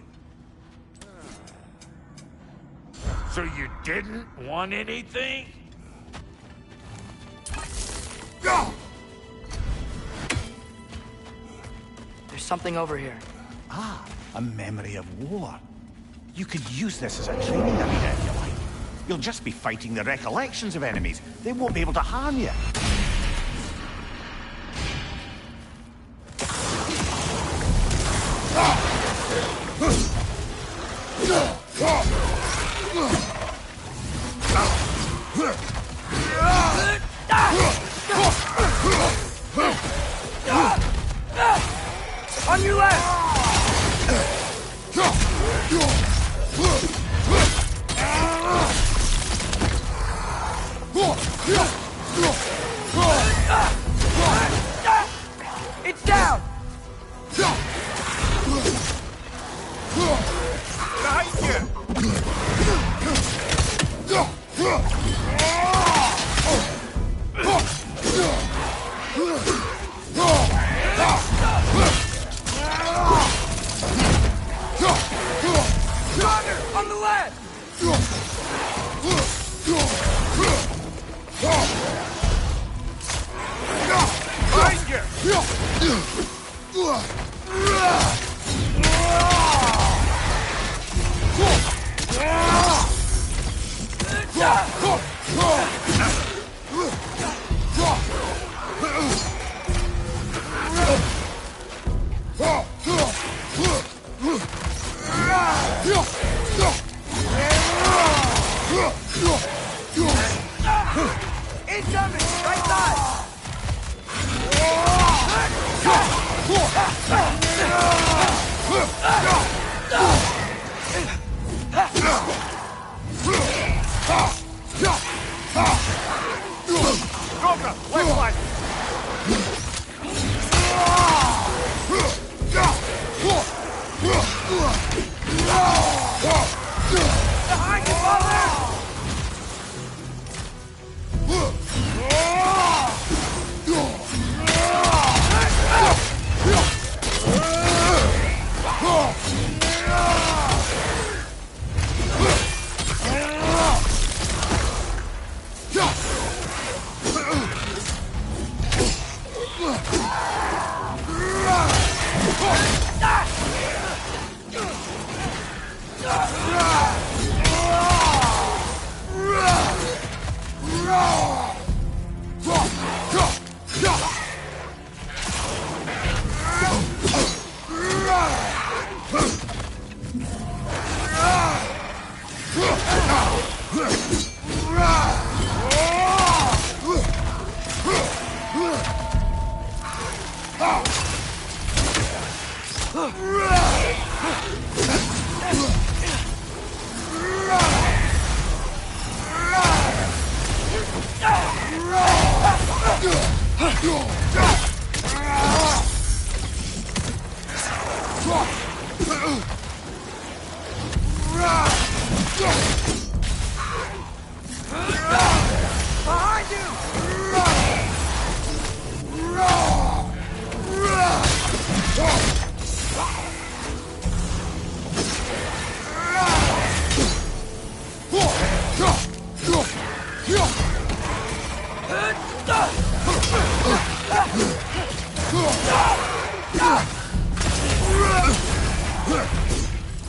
So you didn't want anything? There's something over here. Ah, a memory of war. You could use this as a training arena if you like. You'll just be fighting the recollections of enemies. They won't be able to harm you. On your left! It's down! Behind you! On the left! Behind you! Incoming! Right side!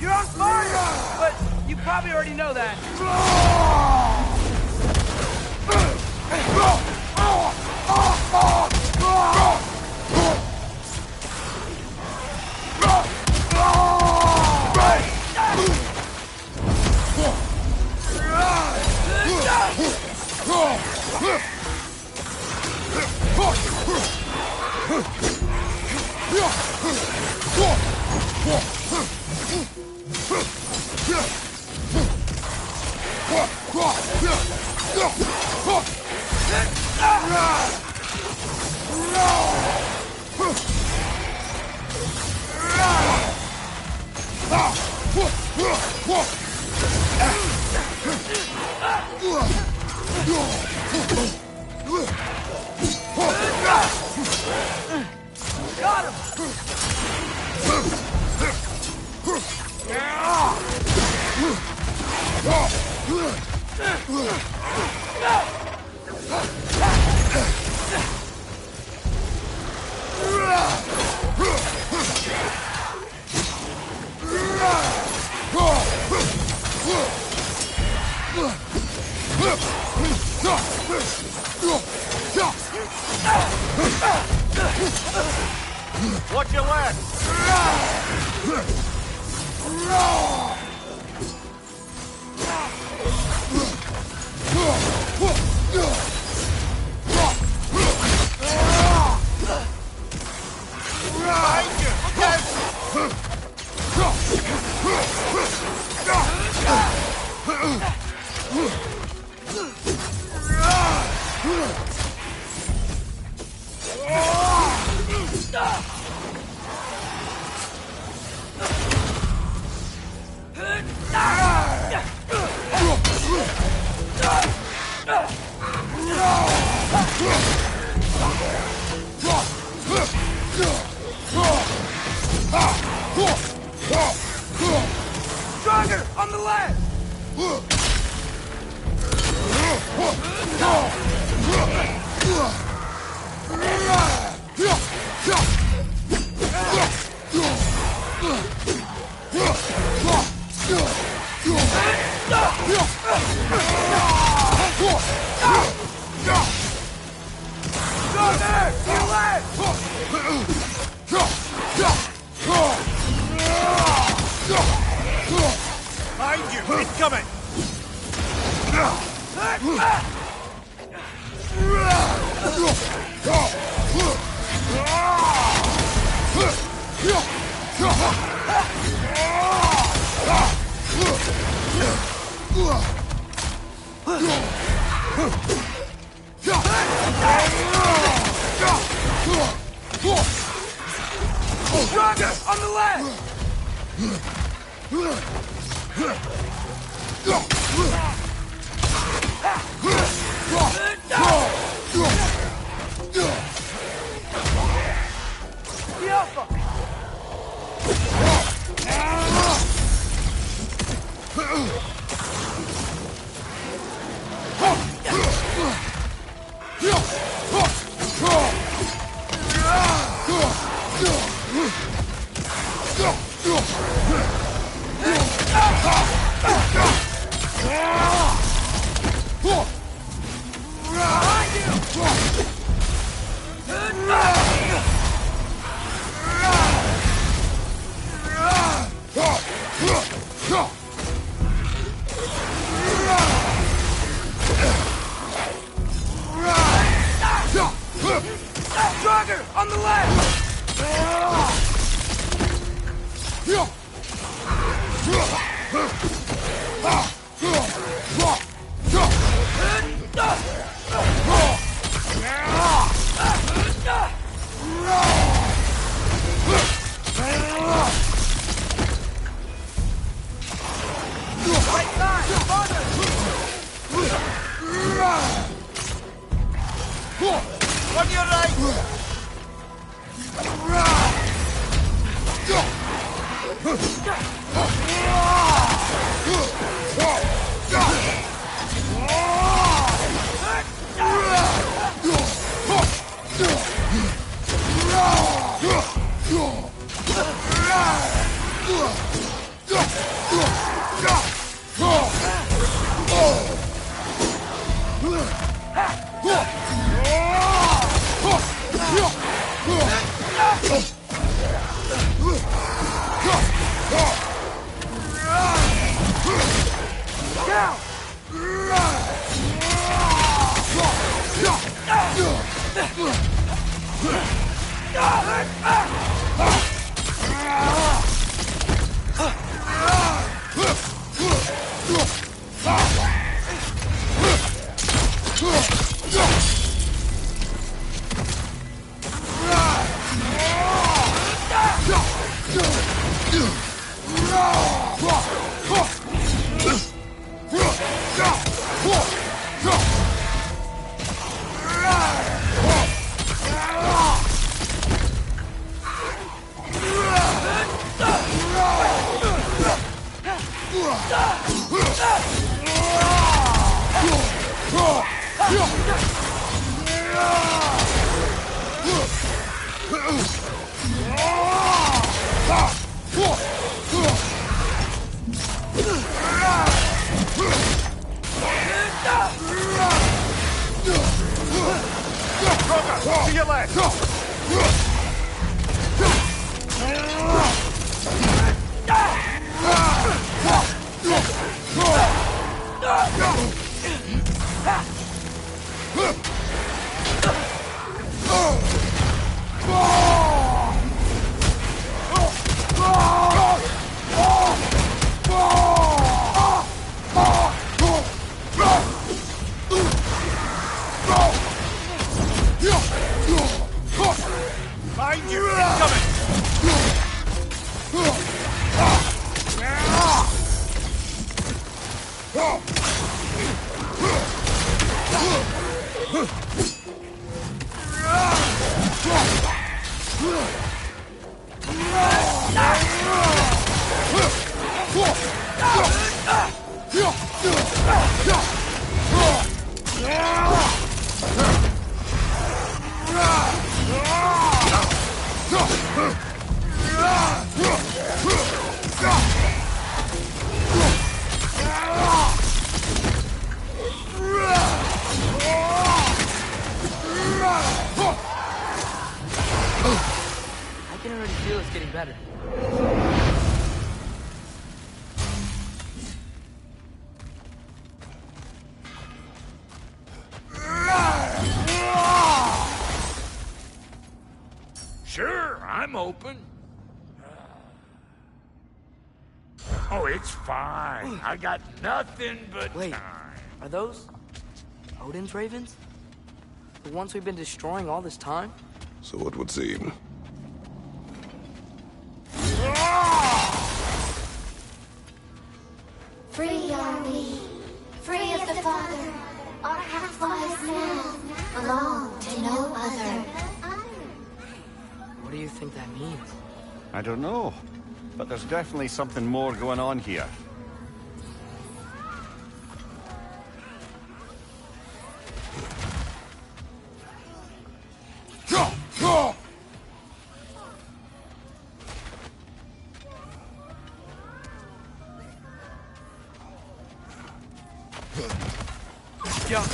You're on fire! But you probably already know that. Got him! Watch your left! Stronger! On the left! Stronger! To your left! Behind you! It's coming! Stronger! On the left! The Alpha! Stronger! On the left! To your left! Find you! Incoming! I can already feel it's getting better. Sure, I'm open. Oh, it's fine. I got nothing but Wait, time. are those Odin's ravens? The ones we've been destroying all this time? So it would seem. Free are we, free of the Father. Our half-lives now belong to no other. What do you think that means? I don't know, but there's definitely something more going on here. Yeah.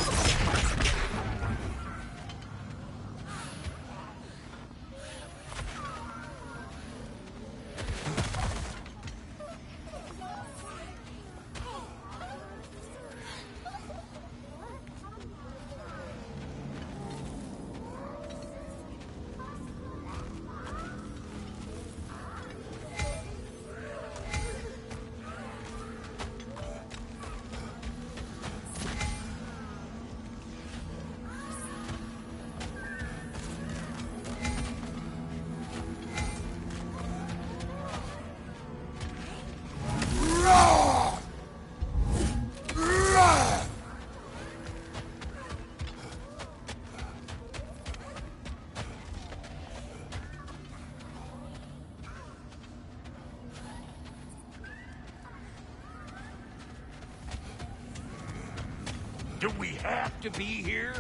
Do we have to be here?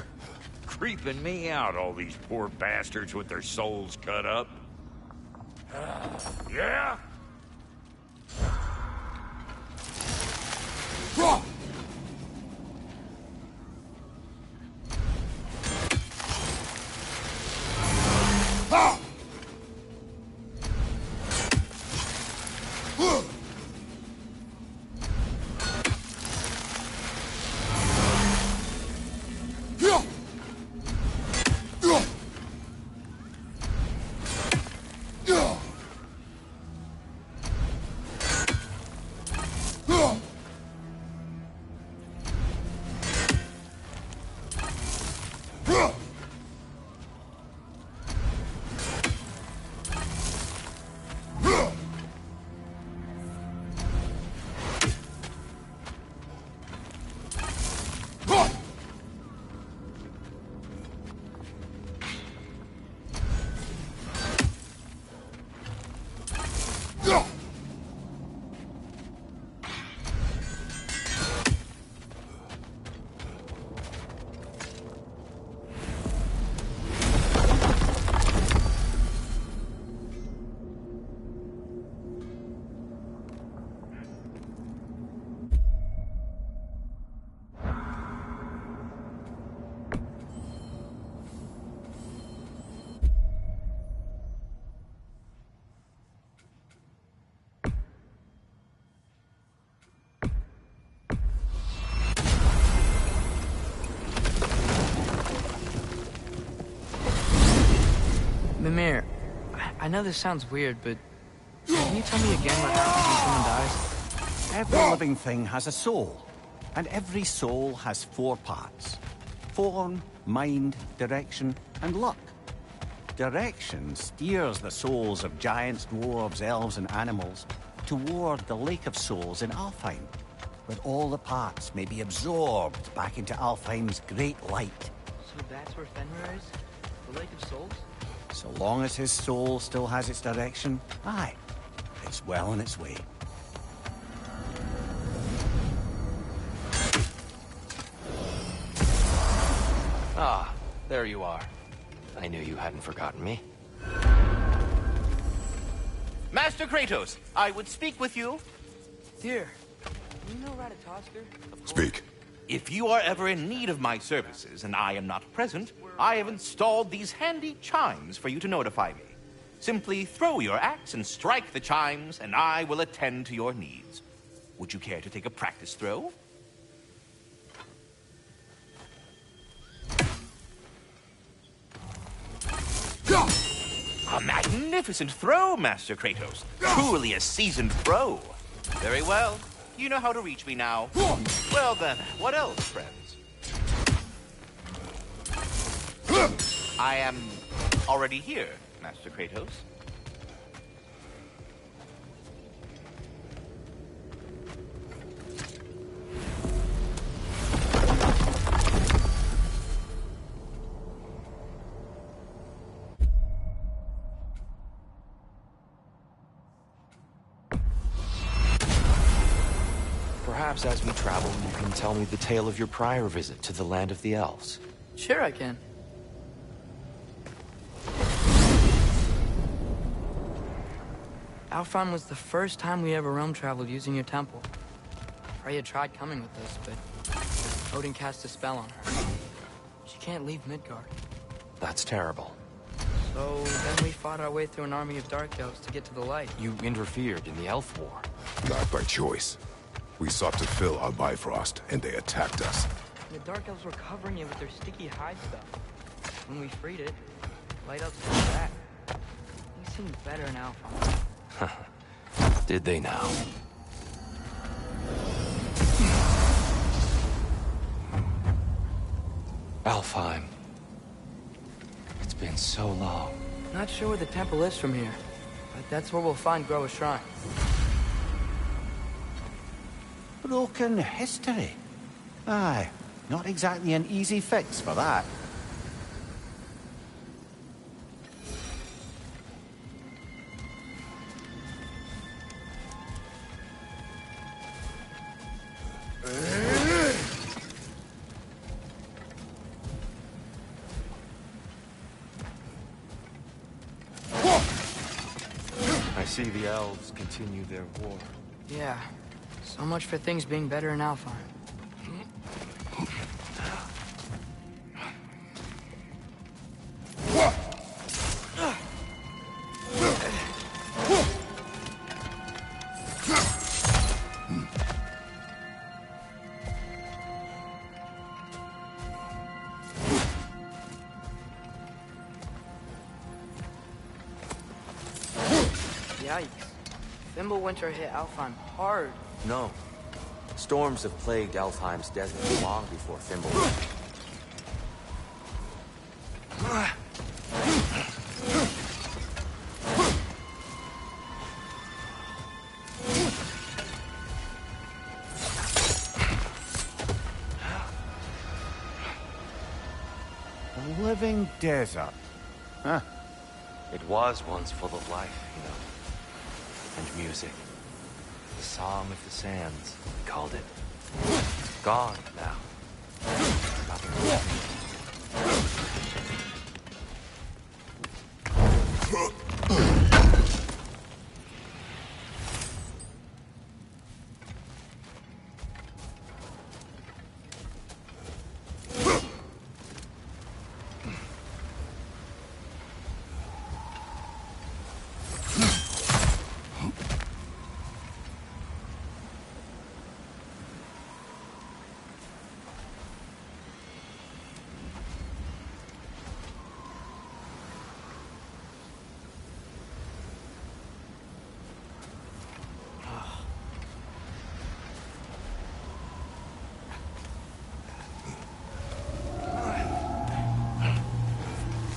Creeping me out, all these poor bastards with their souls cut up. Yeah? Mimir, I know this sounds weird, but can you tell me again what happens when someone dies? Every living thing has a soul, and every soul has 4 parts. Form, mind, direction, and luck. Direction steers the souls of giants, dwarves, elves, and animals toward the Lake of Souls in Alfheim, where all the parts may be absorbed back into Alfheim's great light. So that's where Fenrir is? The Lake of Souls? So long as his soul still has its direction, aye, it's well on its way. Ah, there you are. I knew you hadn't forgotten me. Master Kratos, I would speak with you. Dear, do you know Ratatoskr? Speak. If you are ever in need of my services and I am not present, I have installed these handy chimes for you to notify me. Simply throw your axe and strike the chimes, and I will attend to your needs. Would you care to take a practice throw? A magnificent throw, Master Kratos. Truly a seasoned pro. Very well. You know how to reach me now. Well then, what else, friends? I am already here, Master Kratos. Perhaps as we travel, you can tell me the tale of your prior visit to the land of the elves. Sure I can. Alfheim was the first time we ever realm traveled using your temple. Freya tried coming with us, but Odin cast a spell on her. She can't leave Midgard. That's terrible. So then we fought our way through an army of dark elves to get to the light. You interfered in the elf war. Not by choice. We sought to fill our Bifrost, and they attacked us. The dark elves were covering it with their sticky hide stuff. When we freed it, light elves came back. Things seemed better in Alfheim. Did they now? Alfheim. It's been so long. Not sure where the temple is from here, but that's where we'll find Groa's shrine. Broken history. Aye, not exactly an easy fix for that. see the elves continue their war. Yeah. So much for things being better in Alfheim. Yikes. Fimbulwinter hit Alfheim hard. No. Storms have plagued Alfheim's desert long before Fimbulwinter. A living desert. Huh. It was once full of life, you know. And music. The Song of the Sands, we called it. Gone now. Nothing.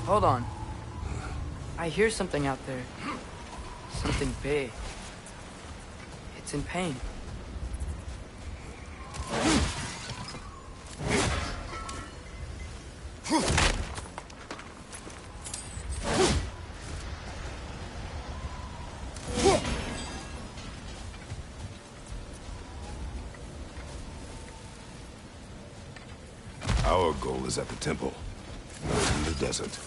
Hold on. I hear something out there. Something big. It's in pain. Our goal is at the temple, not in the desert.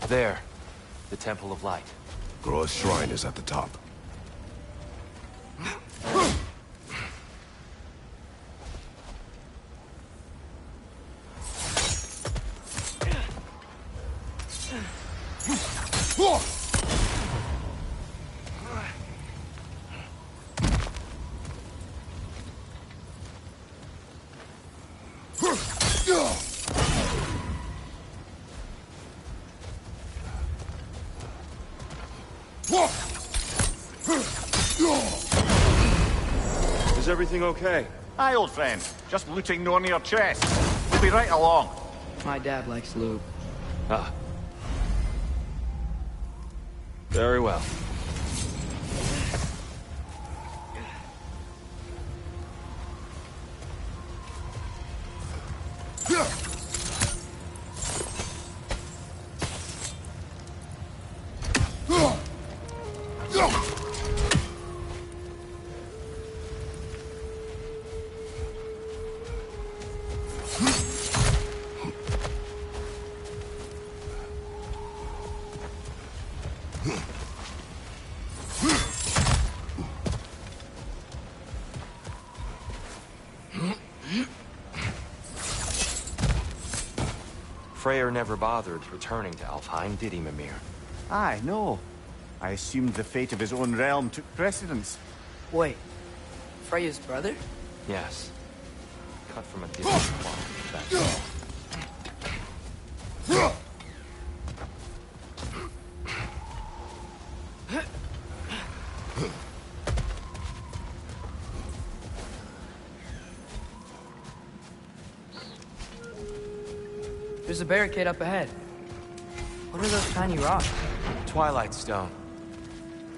There. The Temple of Light. Groa's shrine is at the top. Is everything okay? Aye, old friend. Just looting no on your chest. We'll be right along. My dad likes loot. Ah. Very well. Freyr never bothered returning to Alfheim, did he, Mimir? Aye, no. I assumed the fate of his own realm took precedence. Wait. Freya's brother? Yes. Cut from a different cloth, that's all. There's a barricade up ahead. What are those tiny rocks? Twilight Stone.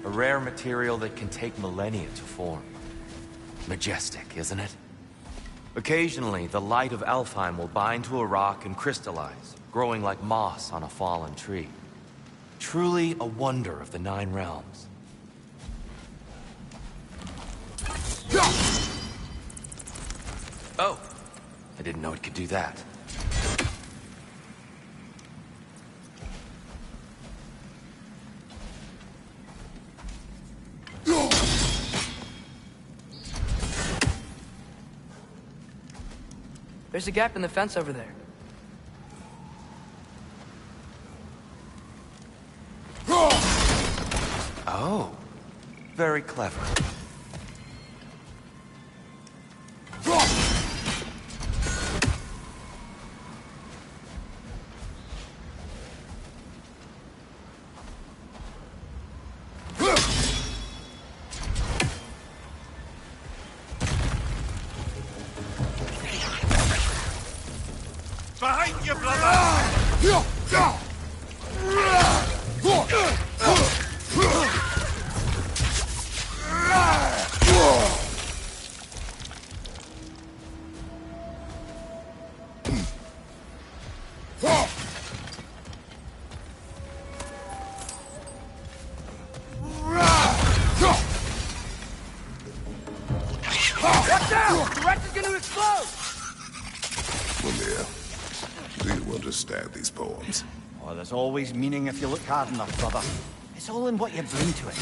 A rare material that can take millennia to form. Majestic, isn't it? Occasionally, the light of Alfheim will bind to a rock and crystallize, growing like moss on a fallen tree. Truly a wonder of the Nine Realms. Oh! I didn't know it could do that. There's a gap in the fence over there. Oh, very clever. Behind you, brother! Watch out! The wreck is gonna explode! Mimir, do you understand these poems? Oh, there's always meaning if you look hard enough, brother. It's all in what you bring to it.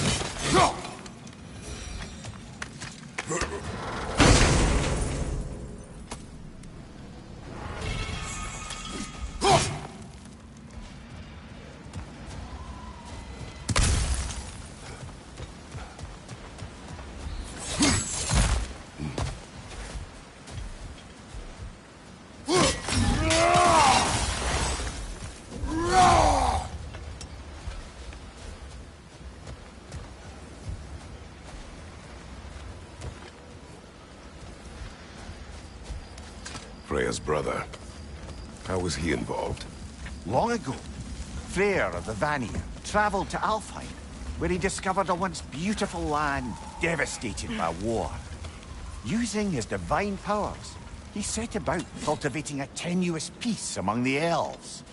Freya's brother. How was he involved? Long ago, Freyr of the Vanir travelled to Alfheim, where he discovered a once beautiful land devastated by war. Using his divine powers, he set about cultivating a tenuous peace among the elves.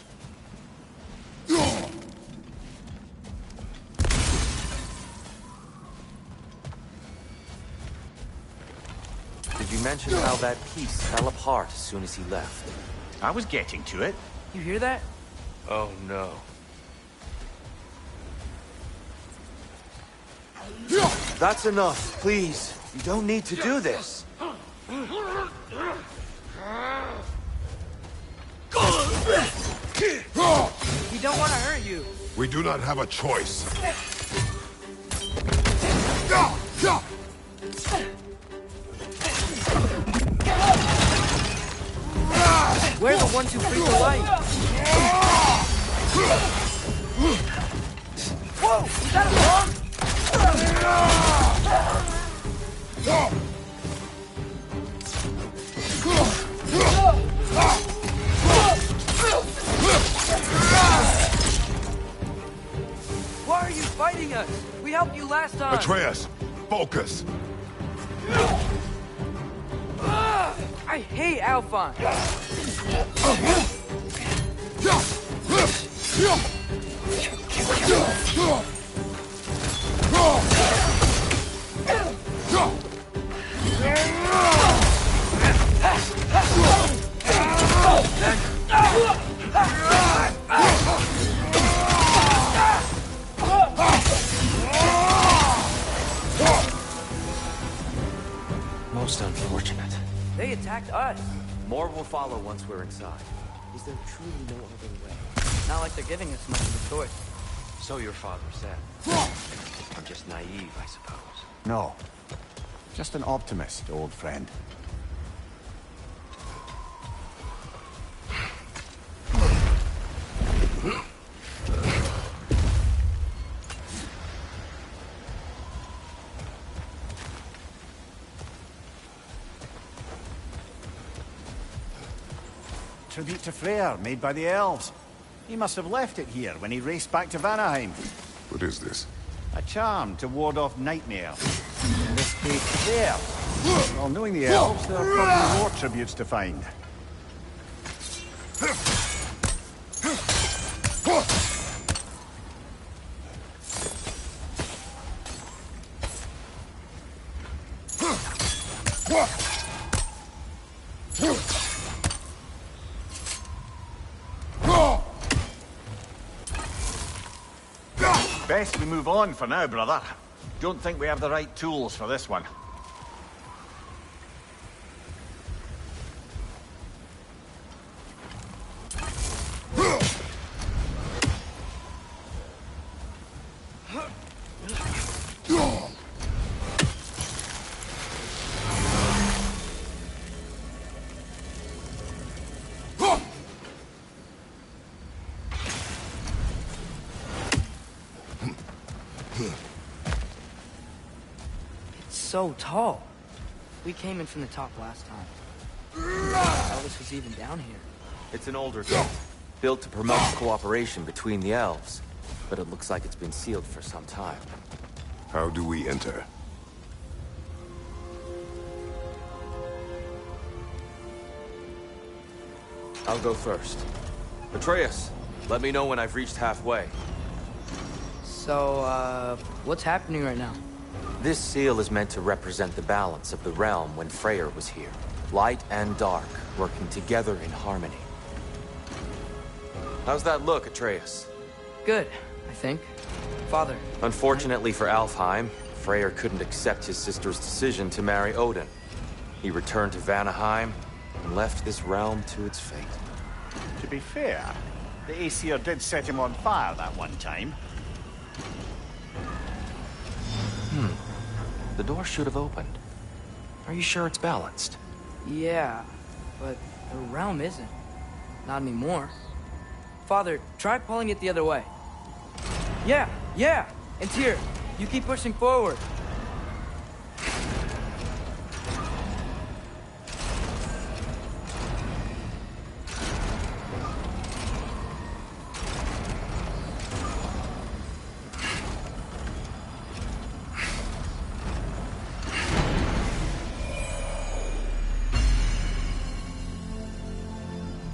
Did you mention how that piece fell apart as soon as he left? I was getting to it. You hear that? Oh no. That's enough, please. You don't need to do this. We don't want to hurt you. We do not have a choice. We're the ones who freeze the light. Whoa! Is that a bomb? Why are you fighting us? We helped you last time. Atreus, focus. I hate Alphon. Most unfortunate. They attacked us. More will follow once we're inside. Is there truly no other way? Not like they're giving us much of a choice. So your father said. I'm just naive, I suppose. No. Just an optimist, old friend. Tribute to Freyr, made by the elves. He must have left it here when he raced back to Vanaheim. What is this? A charm to ward off nightmare. In this case, there. Well, knowing the elves, there are probably more tributes to find. Best we move on for now, brother. Don't think we have the right tools for this one. It's so tall. We came in from the top last time. How this was even down here. It's an older gate, built to promote cooperation between the elves. But it looks like it's been sealed for some time. How do we enter? I'll go first. Atreus, let me know when I've reached halfway. So, what's happening right now? This seal is meant to represent the balance of the realm when Freyr was here. Light and dark, working together in harmony. How's that look, Atreus? Good, I think. Father. Unfortunately for Alfheim, Freyr couldn't accept his sister's decision to marry Odin. He returned to Vanaheim and left this realm to its fate. To be fair, the Aesir did set him on fire that one time. The door should have opened. Are you sure it's balanced? Yeah, but the realm isn't. Not anymore. Father, try pulling it the other way. Yeah! And Tyr, you keep pushing forward.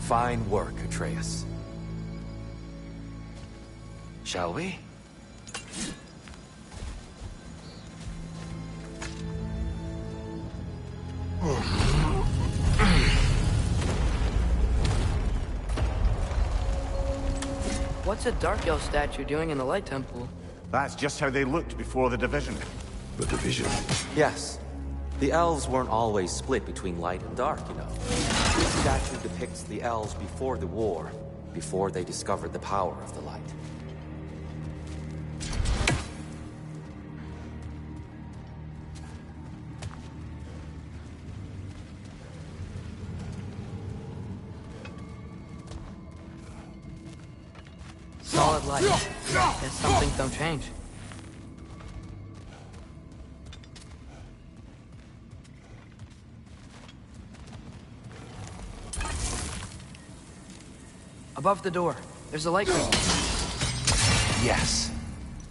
Fine work, Atreus. Shall we? What's a Dark Elf statue doing in the Light Temple? That's just how they looked before the division. The division. Yes. The elves weren't always split between light and dark, you know. This statue depicts the elves before the war, before they discovered the power of the light. Solid light. Guess some things don't change. Above the door, there's a light crystal. Yes.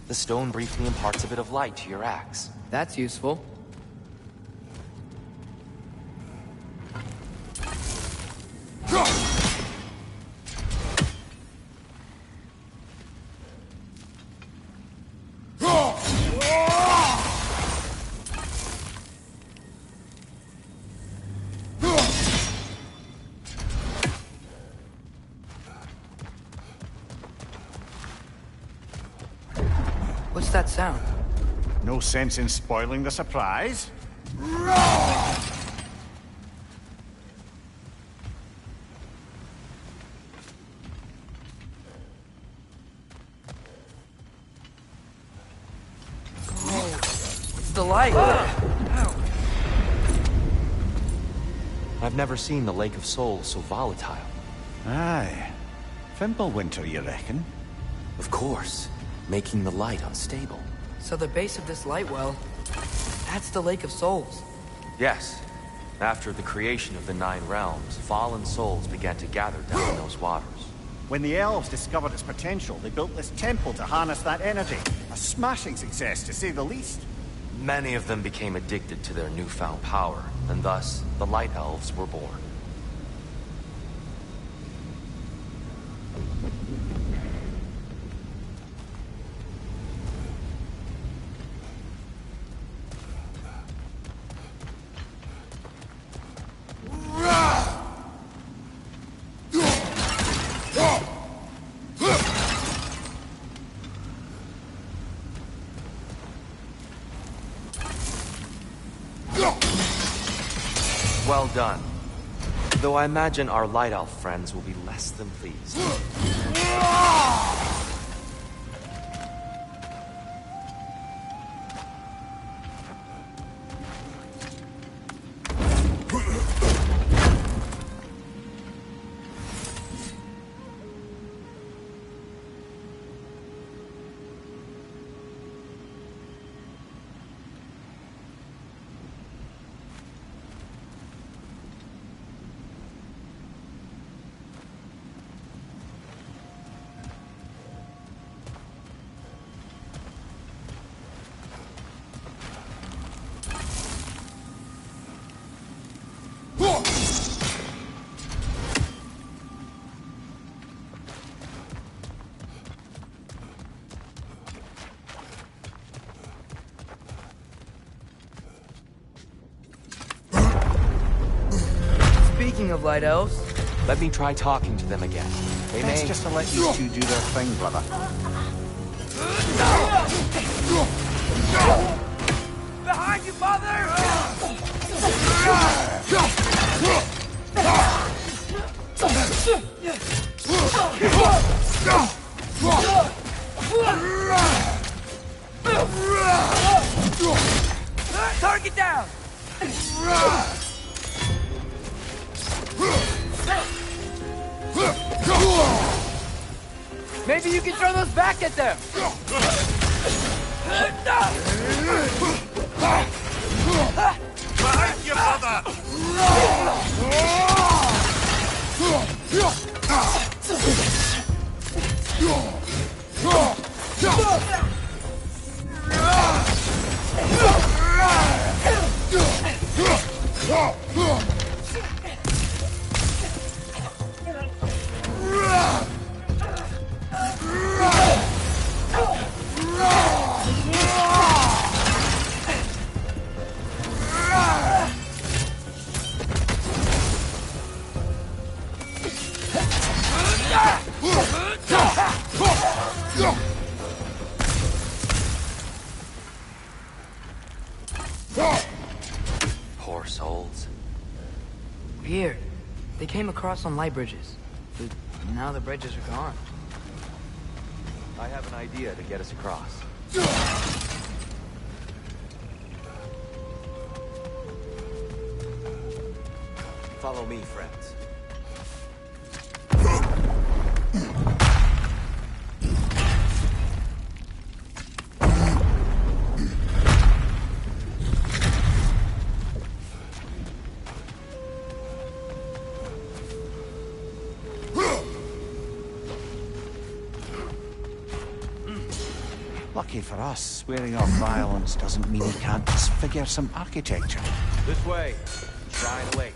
The stone briefly imparts a bit of light to your axe. That's useful. What's that sound? No sense in spoiling the surprise. It's the light! I've never seen the Lake of Souls so volatile. Aye. Fimbulwinter, you reckon? Of course. Making the light unstable. So the base of this light well, that's the Lake of Souls. Yes. After the creation of the Nine Realms, fallen souls began to gather down those waters. When the elves discovered its potential, they built this temple to harness that energy. A smashing success, to say the least. Many of them became addicted to their newfound power, and thus, the Light Elves were born. Well done. Though I imagine our Light Elf friends will be less than pleased. Speaking of light elves... Let me try talking to them again. They Best may... just to let these two do their thing, brother. Behind you, Father! Target down! Maybe you can throw those back at them! Behind you, brother! Poor souls. Weird. They came across on light bridges. But now the bridges are gone. I have an idea to get us across. Follow me, friends. Lucky for us, swearing off violence doesn't mean he can't disfigure some architecture. This way. Shrine awaits.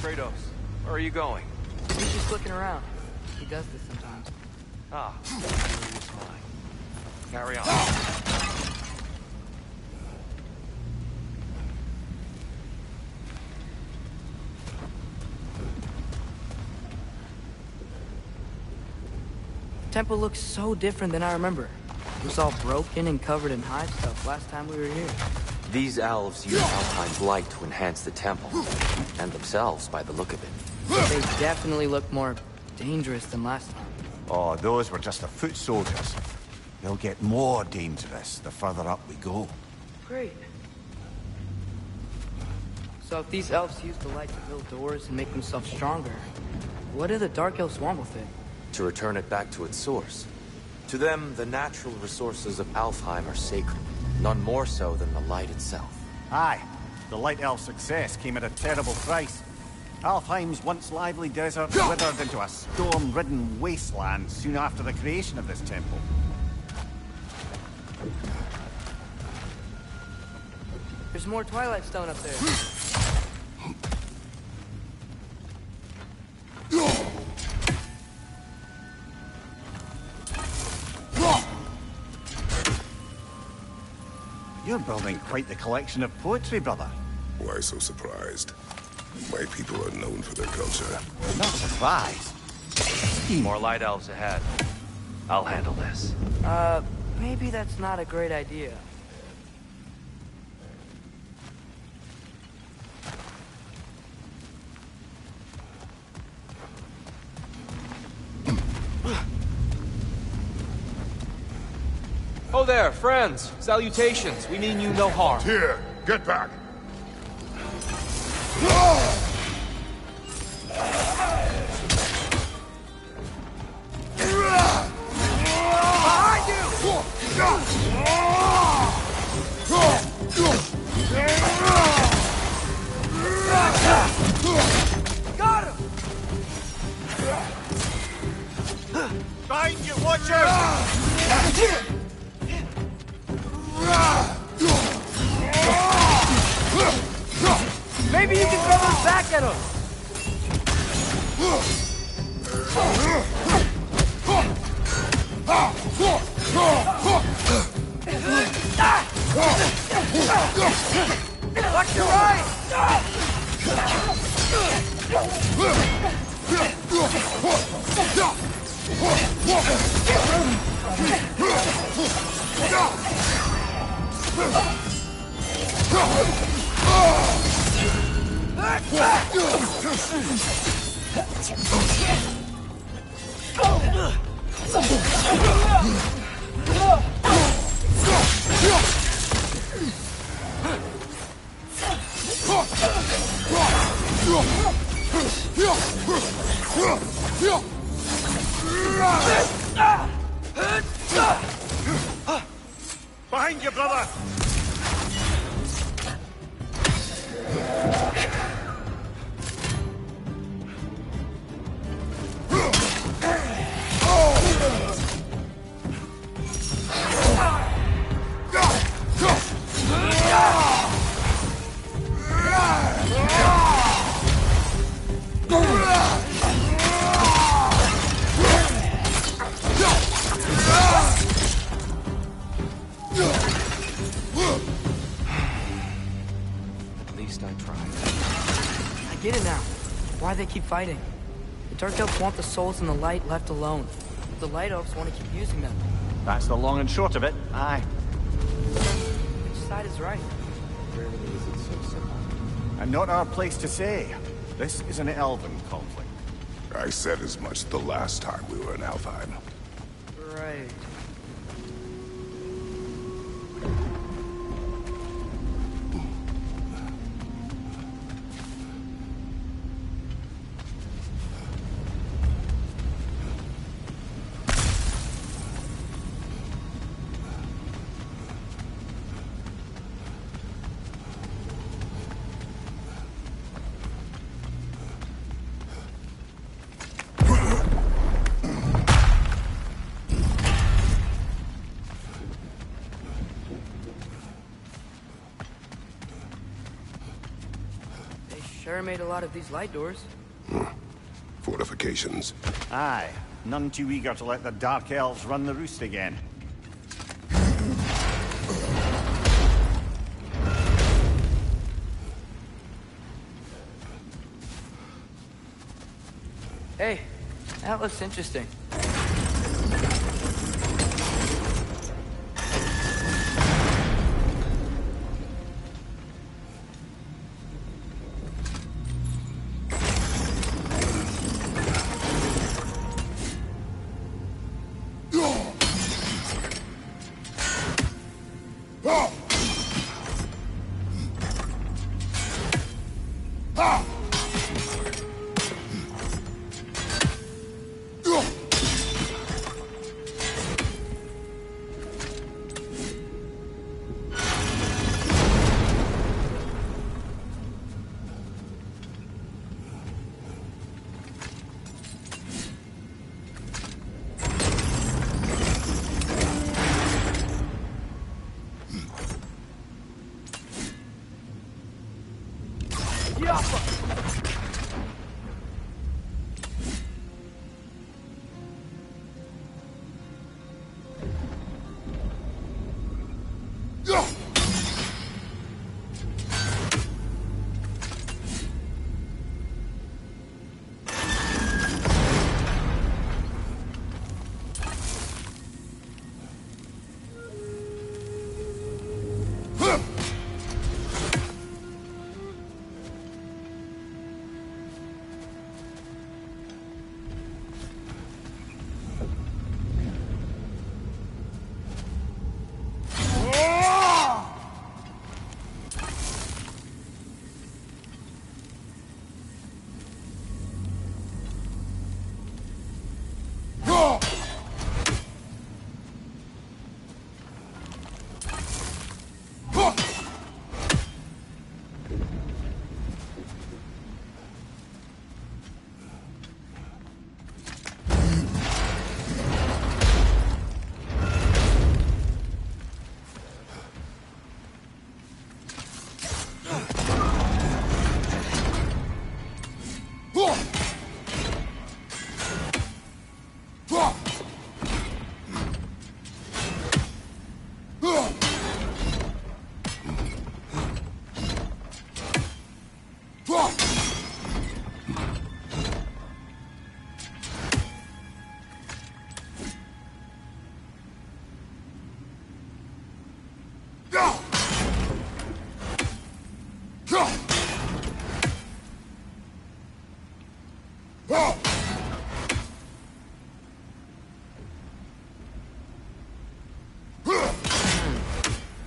Kratos, where are you going? He's just looking around. He does this sometimes. Ah, curious mind. Carry on. Temple looks so different than I remember. It was all broken and covered in hive stuff last time we were here. These elves use Alpine's light to enhance the temple, and themselves by the look of it. They definitely look more dangerous than last time. Oh, those were just the foot soldiers. They'll get more dangerous the further up we go. Great. So if these elves use the light to build doors and make themselves stronger, what do the Dark Elves want with it? To return it back to its source. To them, the natural resources of Alfheim are sacred, none more so than the light itself. Aye, the Light Elf success came at a terrible price. Alfheim's once lively desert withered into a storm-ridden wasteland soon after the creation of this temple. There's more Twilight Stone up there. You're building quite the collection of poetry, brother. Why so surprised? My people are known for their culture. Not surprised. More light elves ahead. I'll handle this. Maybe that's not a great idea. Oh there, friends. Salutations. We mean you no harm. Here, get back. Behind you! Got him! Behind you, watcher! Maybe you can throw those back at him! Watch your right! Behind you, brother! I get it now. Why they keep fighting. The Dark Elves want the souls in the light left alone. The Light Elves want to keep using them. That's the long and short of it. Aye. Which side is right? Rarely is it so simple. And not our place to say. This is an elven conflict. I said as much the last time we were in Alfheim. Right. Sure made a lot of these light doors. Fortifications. Aye. None too eager to let the Dark Elves run the roost again. Hey, that looks interesting.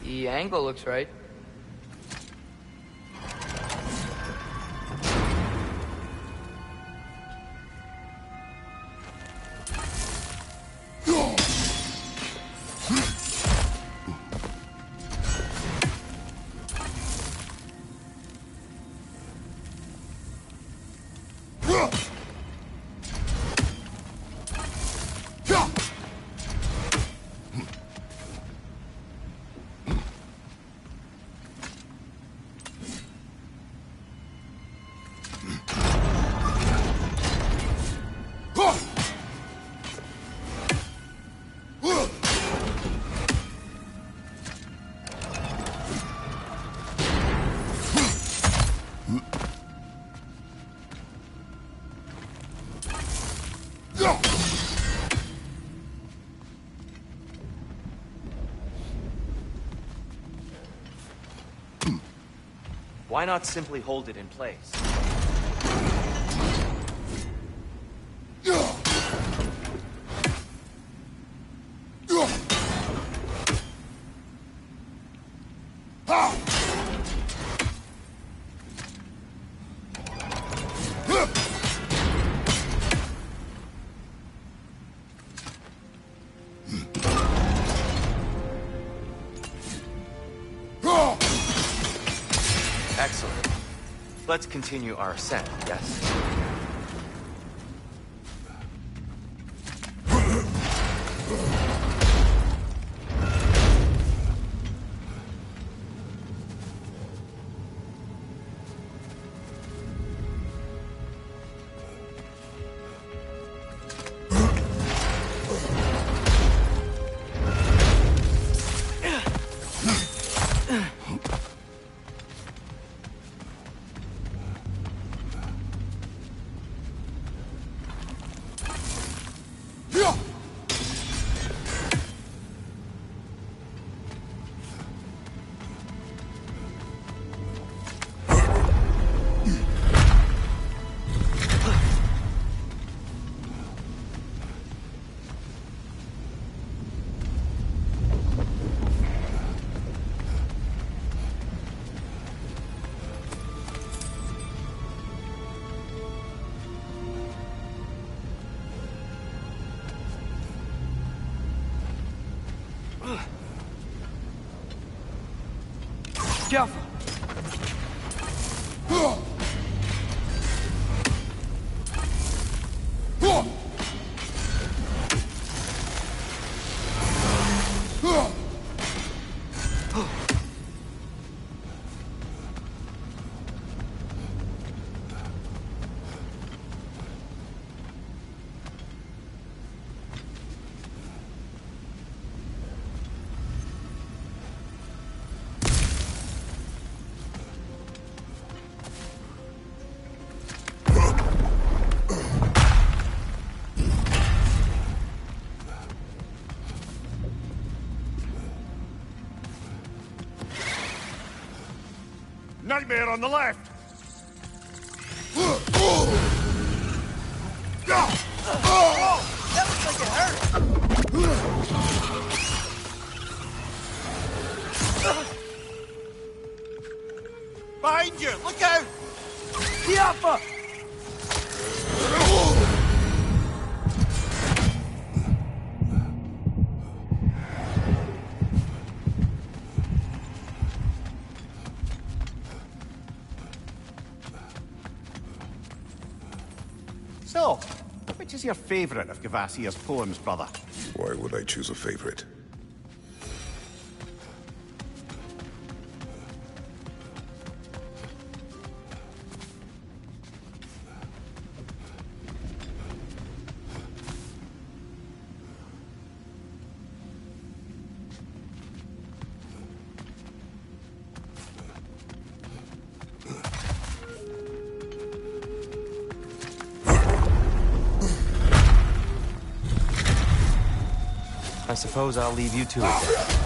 The angle looks right. Why not simply hold it in place? Excellent. Let's continue our ascent, yes? Careful. Nightmare on the left! That looks like it hurt. Behind you! Look out! Tiafa! So, which is your favorite of Gavassia's poems, brother? Why would I choose a favorite? I suppose I'll leave you to it then.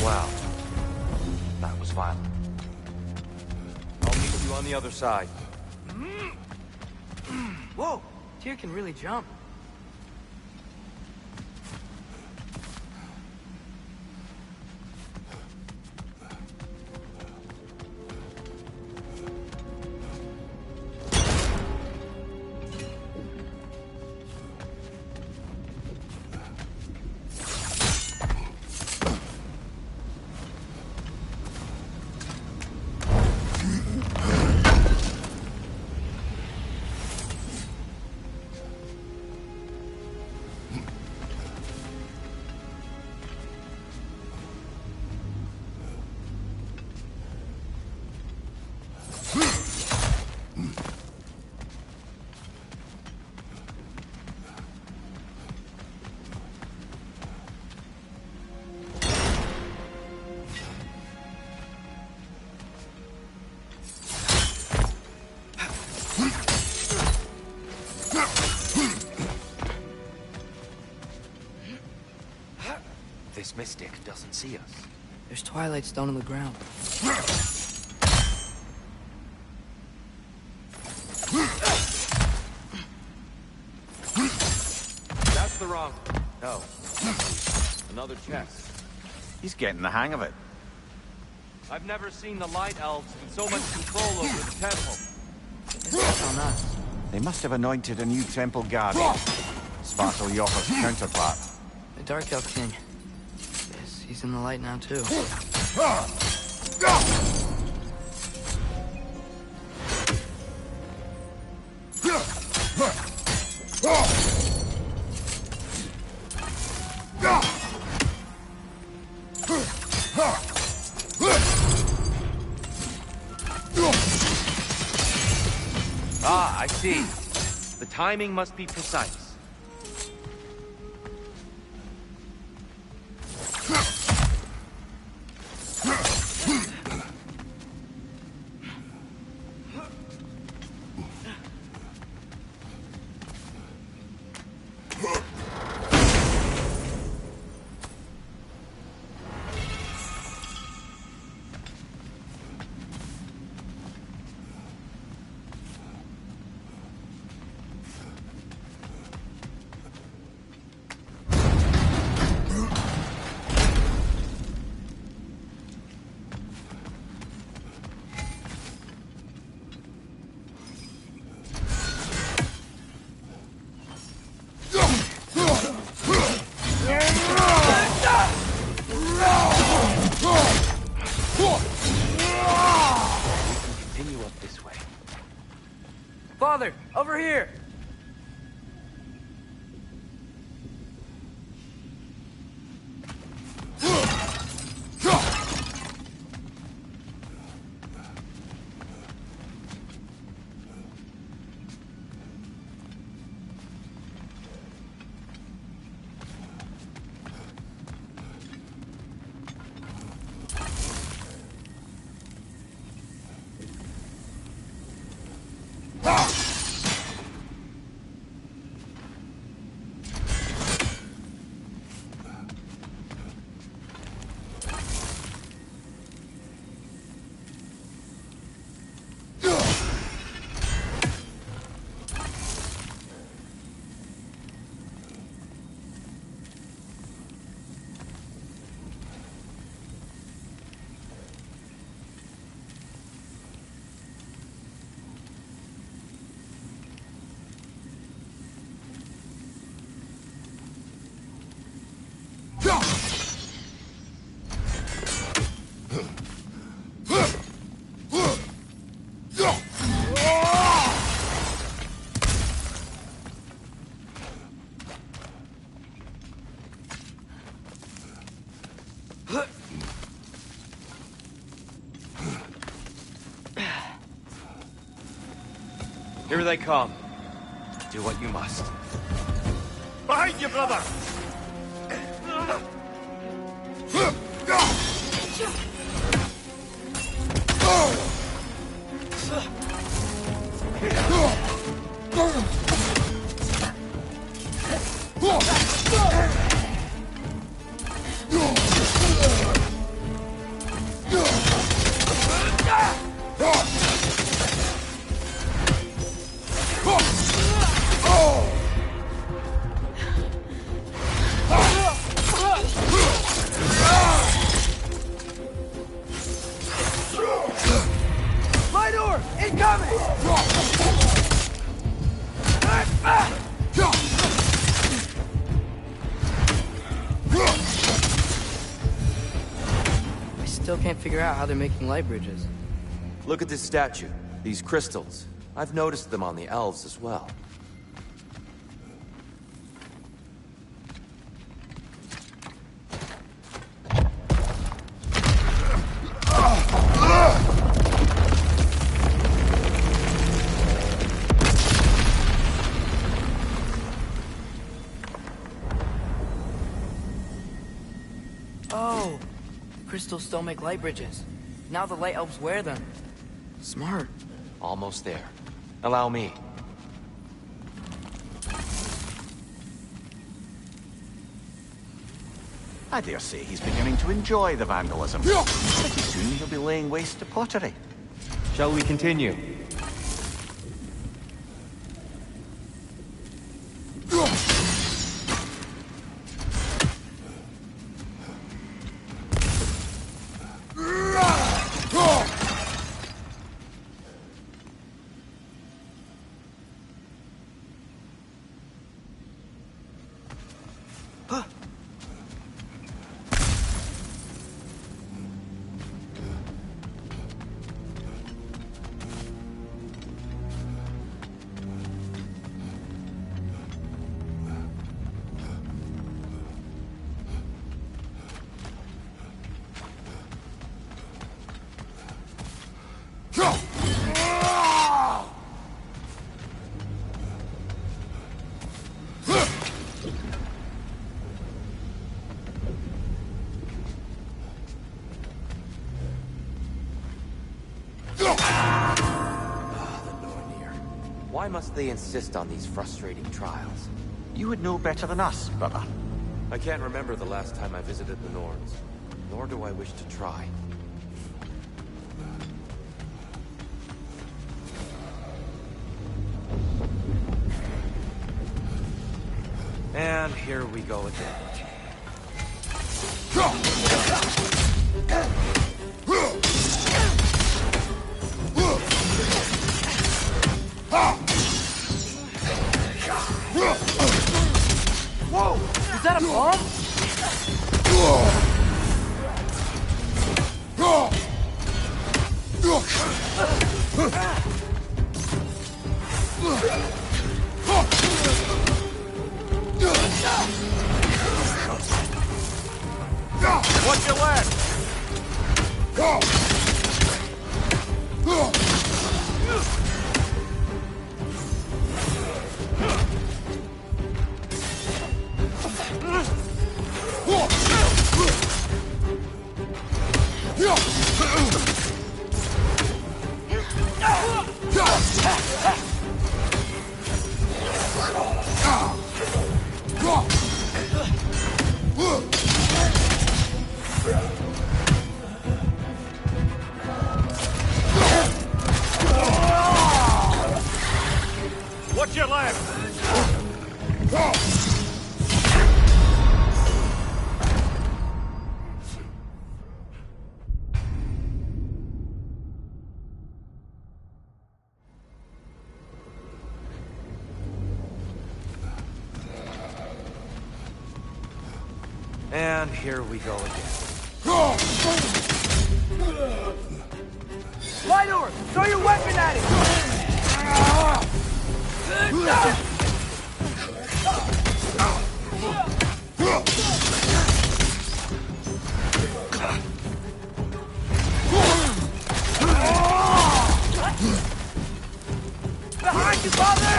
Wow. That was violent. I'll meet you on the other side. Whoa! Tyr can really jump. This mystic doesn't see us. There's Twilight Stone on the ground. That's the wrong... No. Another chest. He's getting the hang of it. I've never seen the Light Elves with so much control over the temple. That's on us. They must have anointed a new temple guardian. Svartal Yoppa's counterpart. The Dark Elf King. Yes, he's in the light now, too. Ah, I see. The timing must be precise. Father, over here! Here they come. Do what you must. Behind you, brother! can't figure out how they're making light bridges. Look at this statue. These crystals. I've noticed them on the elves as well. Oh, crystals still make light bridges. Now the light elves wear them. Smart. Almost there. Allow me. I dare say he's beginning to enjoy the vandalism. Pretty soon he'll be laying waste to pottery. Shall we continue? Why must they insist on these frustrating trials? You would know better than us, brother. I can't remember the last time I visited the Norns, nor do I wish to try. And here we go again. Whoa! Is that a bomb? Watch your left! Watch your left! And here we go again. Lidor! Throw your weapon at it! Behind you, father!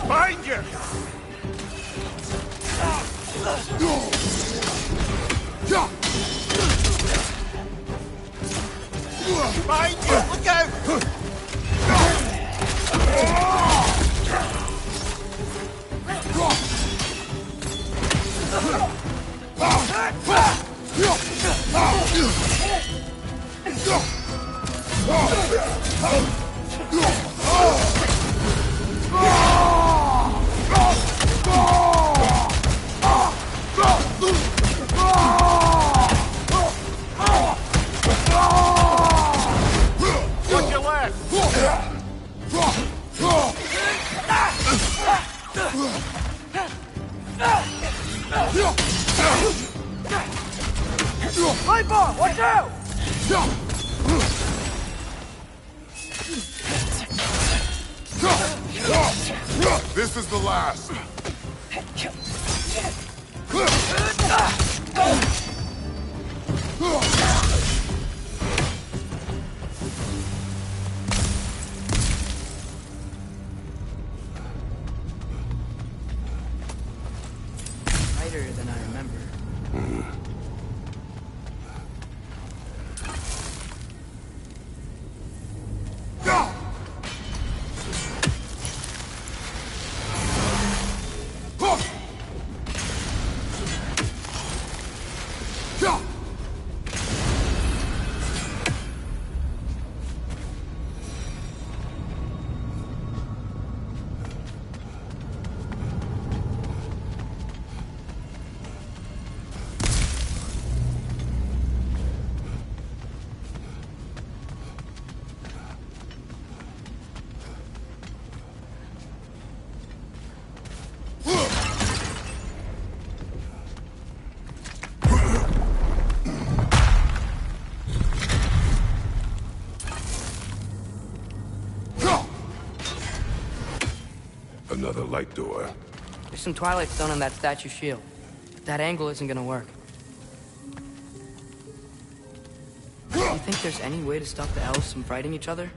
Behind you! Behind you! Look out! Light bar, watch out! This is the last. Tighter than I remember. Another light door. There's some Twilight Stone on that statue shield. That angle isn't gonna work. Do you think there's any way to stop the elves from fighting each other?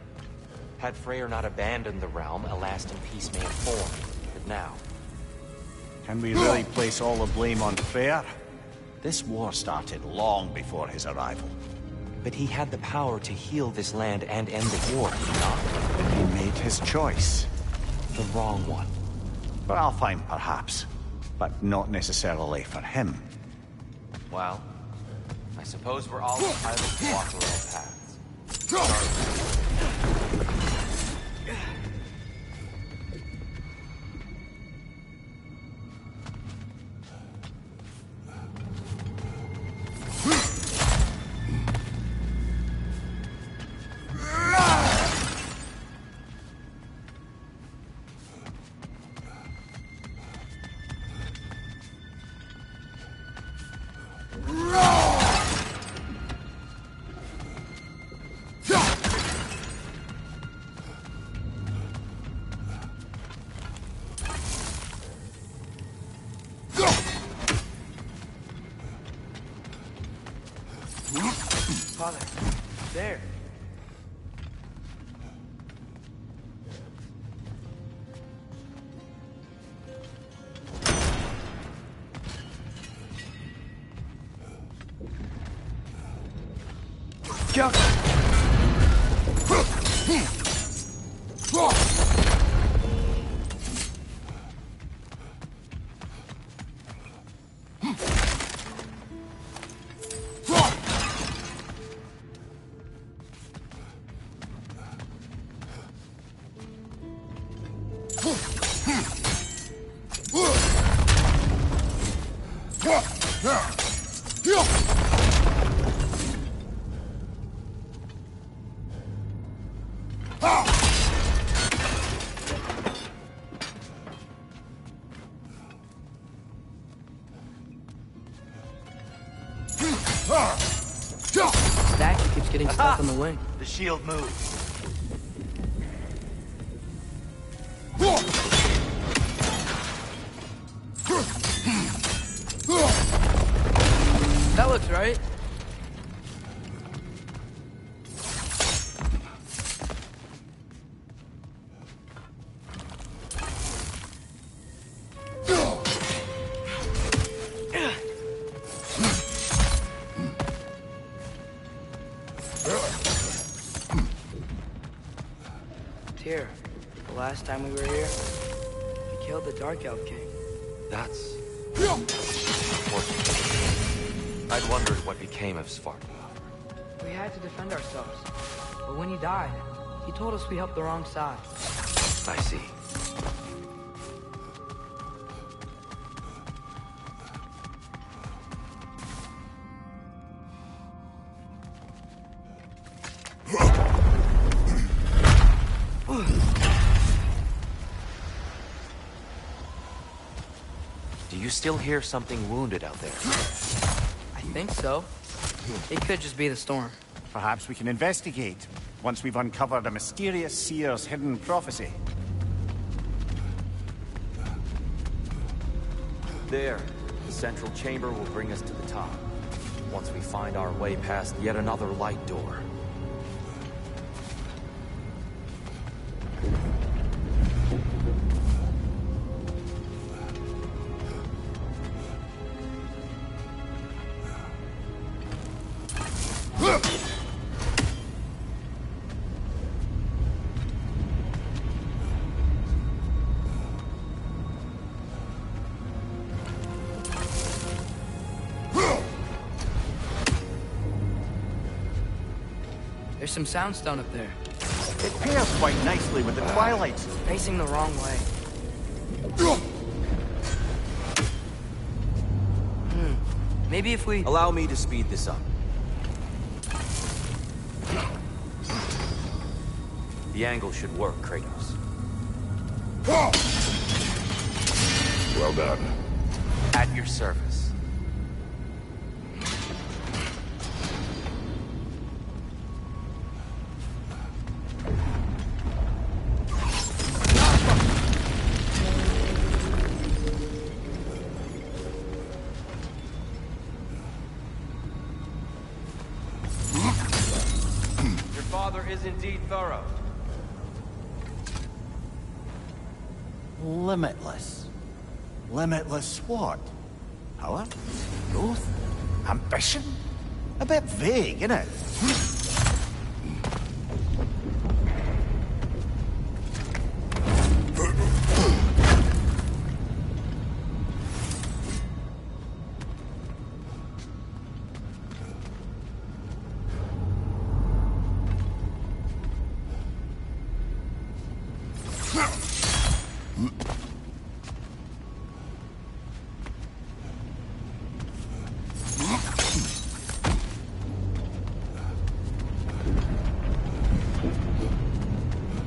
Had Freyr not abandoned the realm, a lasting peace may have formed. But now... Can we really place all the blame on Freyr? This war started long before his arrival. But he had the power to heal this land and end the war, did he not? He made his choice. The wrong one. Well, fine, perhaps. But not necessarily for him. Well, I suppose we're all entitled to walk our own paths. Father, there. Chuck! Statue keeps getting stuck on the wing. The shield moves. That looks right. Tyr, the last time we were here, we killed the Dark Elf King. That's... unfortunate. I'd wondered what became of Svartalfheim. We had to defend ourselves. But when he died, he told us we helped the wrong side. I see. Do you still hear something wounded out there? I think so. It could just be the storm. Perhaps we can investigate, once we've uncovered a mysterious seer's hidden prophecy. There. The central chamber will bring us to the top. Once we find our way past yet another light door. There's some soundstone up there. It pairs quite nicely with the twilight. Facing the wrong way. Maybe if we... Allow me to speed this up. The angle should work, Kratos. Well done. At your service. Your father is indeed thorough. Limitless. Limitless what? Power? Growth? Ambition? A bit vague, isn't it?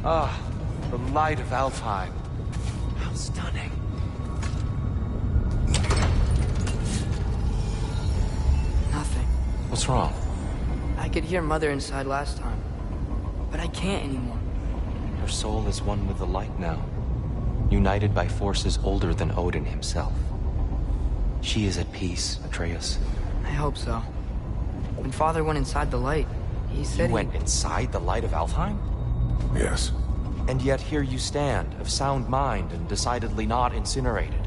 Ah, the light of Alfheim. How stunning. Nothing. What's wrong? I could hear Mother inside last time. But I can't anymore. Her soul is one with the light now. United by forces older than Odin himself. She is at peace, Atreus. I hope so. When Father went inside the light, he said You went inside the light of Alfheim? Yes. And yet here you stand, of sound mind and decidedly not incinerated.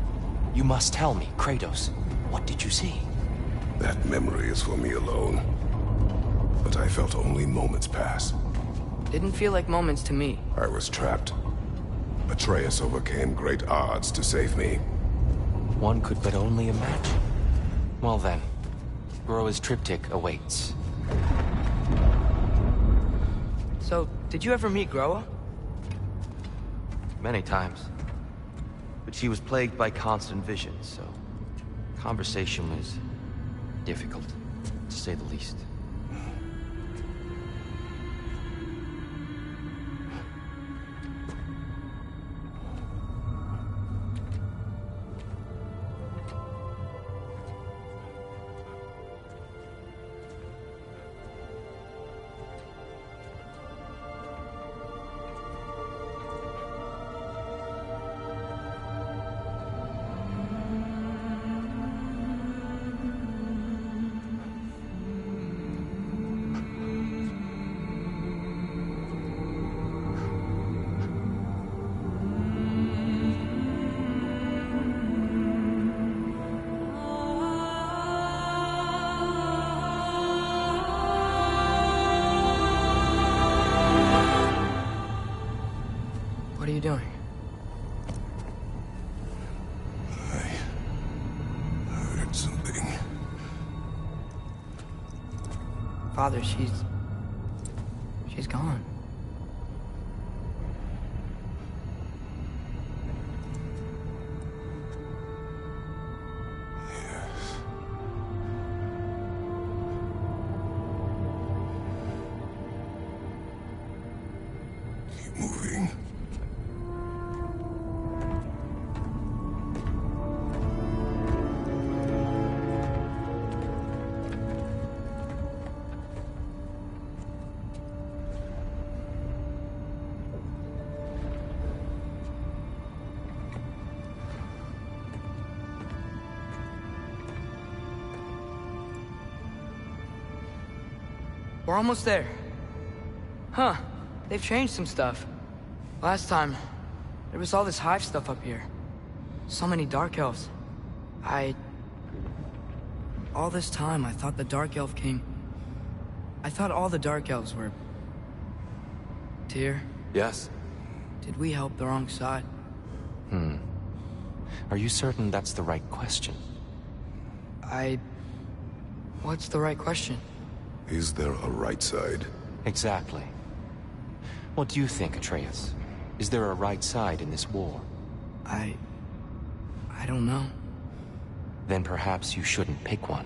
You must tell me, Kratos, what did you see? That memory is for me alone. But I felt only moments pass. Didn't feel like moments to me. I was trapped. Atreus overcame great odds to save me. One could but only imagine. Well then, Groa's triptych awaits. So, did you ever meet Groa? Many times. But she was plagued by constant visions, so conversation was difficult, to say the least. What are you doing? I heard something. Father, she's gone. Keep moving. We're almost there. Huh. They've changed some stuff. Last time, there was all this hive stuff up here. So many Dark Elves. All this time, I thought the Dark Elf King... I thought all the Dark Elves were... Tyr? Yes? Did we help the wrong side? Are you certain that's the right question? What's the right question? Is there a right side? Exactly. What do you think, Atreus? Is there a right side in this war? I don't know. Then perhaps you shouldn't pick one.